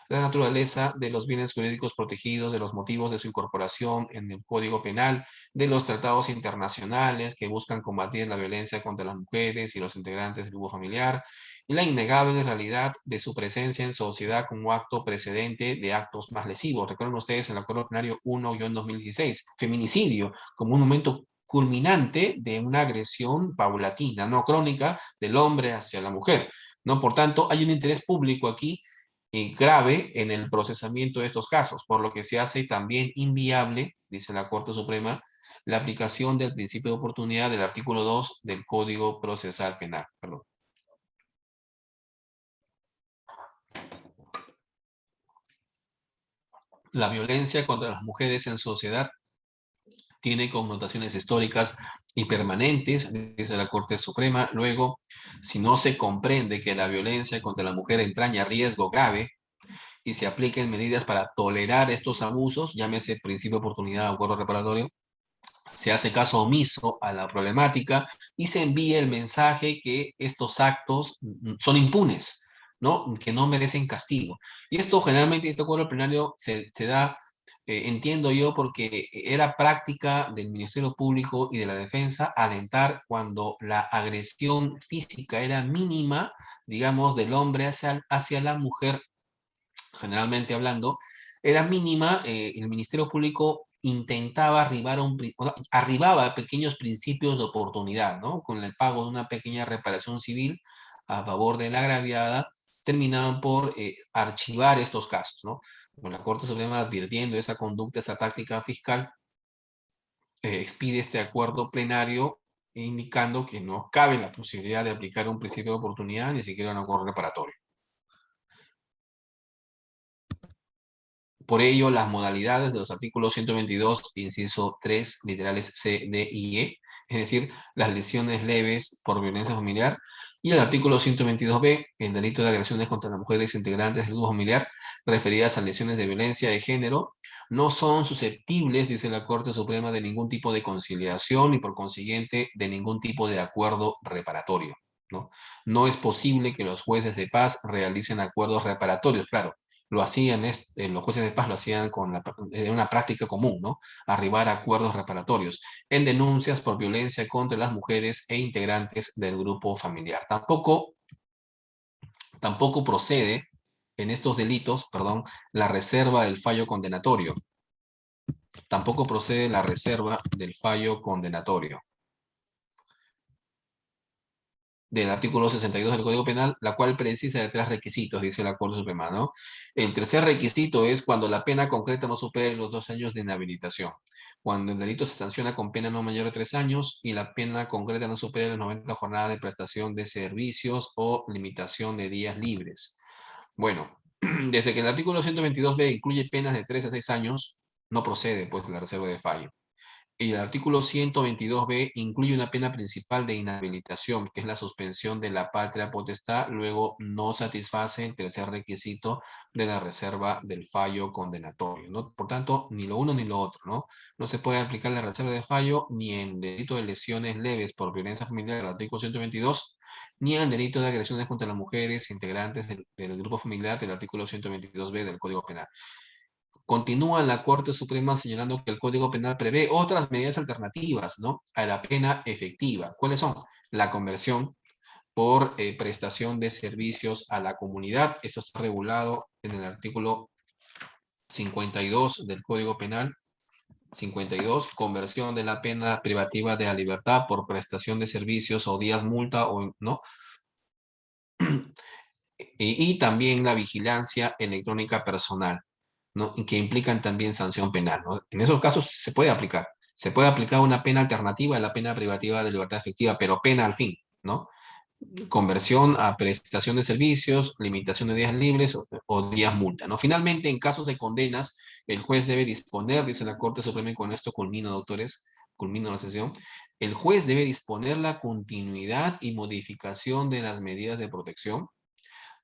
la naturaleza de los bienes jurídicos protegidos, de los motivos de su incorporación en el Código Penal, de los tratados internacionales que buscan combatir la violencia contra las mujeres y los integrantes del grupo familiar, y la innegable realidad de su presencia en sociedad como acto precedente de actos más lesivos. Recuerden ustedes en el Acuerdo Plenario 1-2016, feminicidio como un momento culminante de una agresión paulatina, no crónica, del hombre hacia la mujer, ¿no? Por tanto, hay un interés público aquí grave en el procesamiento de estos casos, por lo que se hace también inviable, dice la Corte Suprema, la aplicación del principio de oportunidad del artículo 2 del Código Procesal Penal. Perdón. La violencia contra las mujeres en sociedad tiene connotaciones históricas y permanentes, dice la Corte Suprema. Luego, si no se comprende que la violencia contra la mujer entraña riesgo grave y se apliquen medidas para tolerar estos abusos, llámese principio de oportunidad o acuerdo reparatorio, se hace caso omiso a la problemática y se envía el mensaje que estos actos son impunes, ¿no? Que no merecen castigo. Y esto generalmente, este acuerdo plenario se da, entiendo yo, porque era práctica del Ministerio Público y de la Defensa alentar cuando la agresión física era mínima, digamos, del hombre hacia la mujer, generalmente hablando, era mínima. El Ministerio Público intentaba arribaba a pequeños principios de oportunidad, ¿no? Con el pago de una pequeña reparación civil a favor de la agraviada, terminaban por archivar estos casos, ¿no? Con la Corte Suprema advirtiendo esa conducta, esa práctica fiscal, expide este acuerdo plenario indicando que no cabe la posibilidad de aplicar un principio de oportunidad, ni siquiera un acuerdo reparatorio. Por ello, las modalidades de los artículos 122, inciso 3, literales C, D y E, es decir, las lesiones leves por violencia familiar, y el artículo 122b, el delito de agresiones contra las mujeres integrantes del grupo familiar, referidas a lesiones de violencia de género, no son susceptibles, dice la Corte Suprema, de ningún tipo de conciliación y por consiguiente de ningún tipo de acuerdo reparatorio, ¿no? No es posible que los jueces de paz realicen acuerdos reparatorios, claro. Lo hacían, los jueces de paz lo hacían en una práctica común, ¿no? Arribar a acuerdos reparatorios en denuncias por violencia contra las mujeres e integrantes del grupo familiar. Tampoco procede en estos delitos, perdón, la reserva del fallo condenatorio. Tampoco procede la reserva del fallo condenatorio del artículo 62 del Código Penal, la cual precisa de 3 requisitos, dice la Corte Suprema, ¿no? El tercer requisito es cuando la pena concreta no supere los 2 años de inhabilitación. Cuando el delito se sanciona con pena no mayor de 3 años y la pena concreta no supere las 90 jornadas de prestación de servicios o limitación de días libres. Bueno, desde que el artículo 122b incluye penas de 3 a 6 años, no procede, pues, la reserva de fallo. Y el artículo 122b incluye una pena principal de inhabilitación, que es la suspensión de la patria potestad, luego no satisface el tercer requisito de la reserva del fallo condenatorio, ¿no? Por tanto, ni lo uno ni lo otro, ¿no? No se puede aplicar la reserva de fallo ni en delito de lesiones leves por violencia familiar del artículo 122, ni en delito de agresiones contra las mujeres integrantes del grupo familiar del artículo 122b del Código Penal. Continúa la Corte Suprema señalando que el Código Penal prevé otras medidas alternativas, ¿no?, a la pena efectiva. ¿Cuáles son? La conversión por prestación de servicios a la comunidad. Esto está regulado en el artículo 52 del Código Penal. 52, conversión de la pena privativa de la libertad por prestación de servicios o días multa, o no. Y también la vigilancia electrónica personal, ¿no? Y que implican también sanción penal, ¿no? En esos casos se puede aplicar. Se puede aplicar una pena alternativa a la pena privativa de libertad efectiva, pero pena al fin, ¿no? Conversión a prestación de servicios, limitación de días libres o días multa, ¿no? Finalmente, en casos de condenas, el juez debe disponer, dice la Corte Suprema, y con esto culmino, doctores, culmino la sesión, el juez debe disponer la continuidad y modificación de las medidas de protección,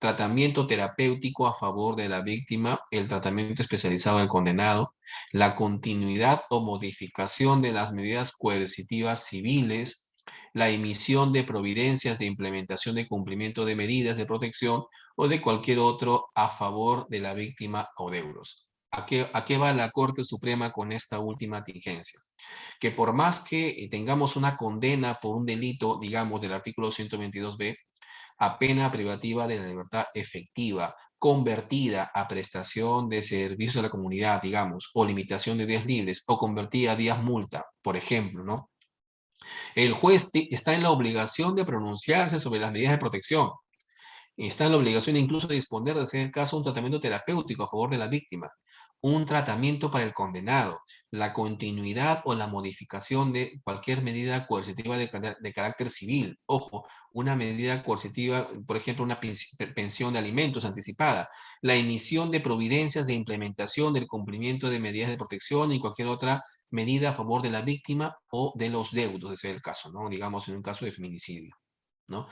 tratamiento terapéutico a favor de la víctima, el tratamiento especializado del condenado, la continuidad o modificación de las medidas coercitivas civiles, la emisión de providencias de implementación de cumplimiento de medidas de protección o de cualquier otro a favor de la víctima o deudos. ¿A qué va la Corte Suprema con esta última tingencia? Que por más que tengamos una condena por un delito, digamos, del artículo 122b, a pena privativa de la libertad efectiva, convertida a prestación de servicios a la comunidad, digamos, o limitación de días libres, o convertida a días multa, por ejemplo, ¿no? El juez está en la obligación de pronunciarse sobre las medidas de protección. Está en la obligación incluso de disponer, de ser el caso, un tratamiento terapéutico a favor de la víctima, un tratamiento para el condenado, la continuidad o la modificación de cualquier medida coercitiva de carácter civil. Ojo, una medida coercitiva, por ejemplo, una pensión de alimentos anticipada, la emisión de providencias de implementación del cumplimiento de medidas de protección y cualquier otra medida a favor de la víctima o de los deudos, ese es el caso, ¿no? Digamos, en un caso de feminicidio, ¿no?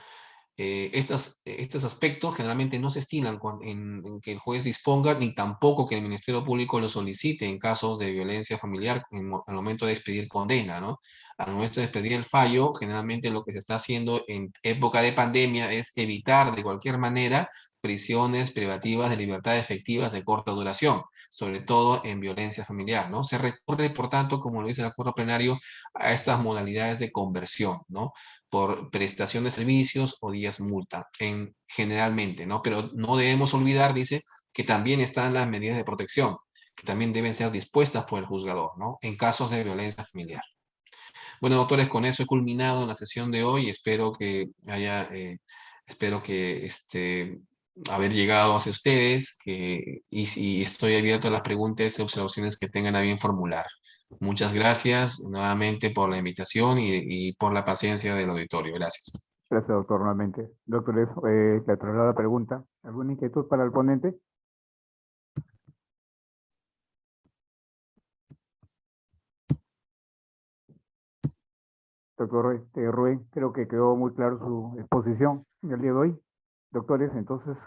Estos aspectos generalmente no se estilan en que el juez disponga, ni tampoco que el Ministerio Público lo solicite en casos de violencia familiar al momento de expedir condena, ¿no? Al momento de expedir el fallo, generalmente lo que se está haciendo en época de pandemia es evitar de cualquier manera prisiones privativas de libertad efectivas de corta duración, sobre todo en violencia familiar, ¿no? Se recurre, por tanto, como lo dice el acuerdo plenario, a estas modalidades de conversión, ¿no? Por prestación de servicios o días multa, generalmente, ¿no? Pero no debemos olvidar, dice, que también están las medidas de protección, que también deben ser dispuestas por el juzgador, ¿no? En casos de violencia familiar. Bueno, doctores, con eso he culminado en la sesión de hoy. Espero que haber llegado hacia ustedes, y estoy abierto a las preguntas y observaciones que tengan a bien formular. Muchas gracias nuevamente por la invitación y por la paciencia del auditorio. Gracias. Gracias, doctor, nuevamente. Doctores, le traslado la pregunta. ¿Alguna inquietud para el ponente? Doctor Rubén, creo que quedó muy claro su exposición en el día de hoy. Doctores, entonces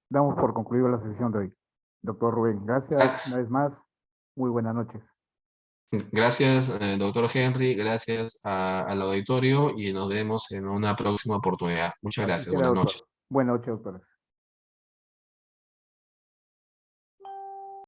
damos por concluido la sesión de hoy. Doctor Rubén, gracias una vez más. Muy buenas noches. Gracias, doctor Henry. Gracias al auditorio y nos vemos en una próxima oportunidad. Muchas gracias. Buenas noches. Buenas noches, doctores.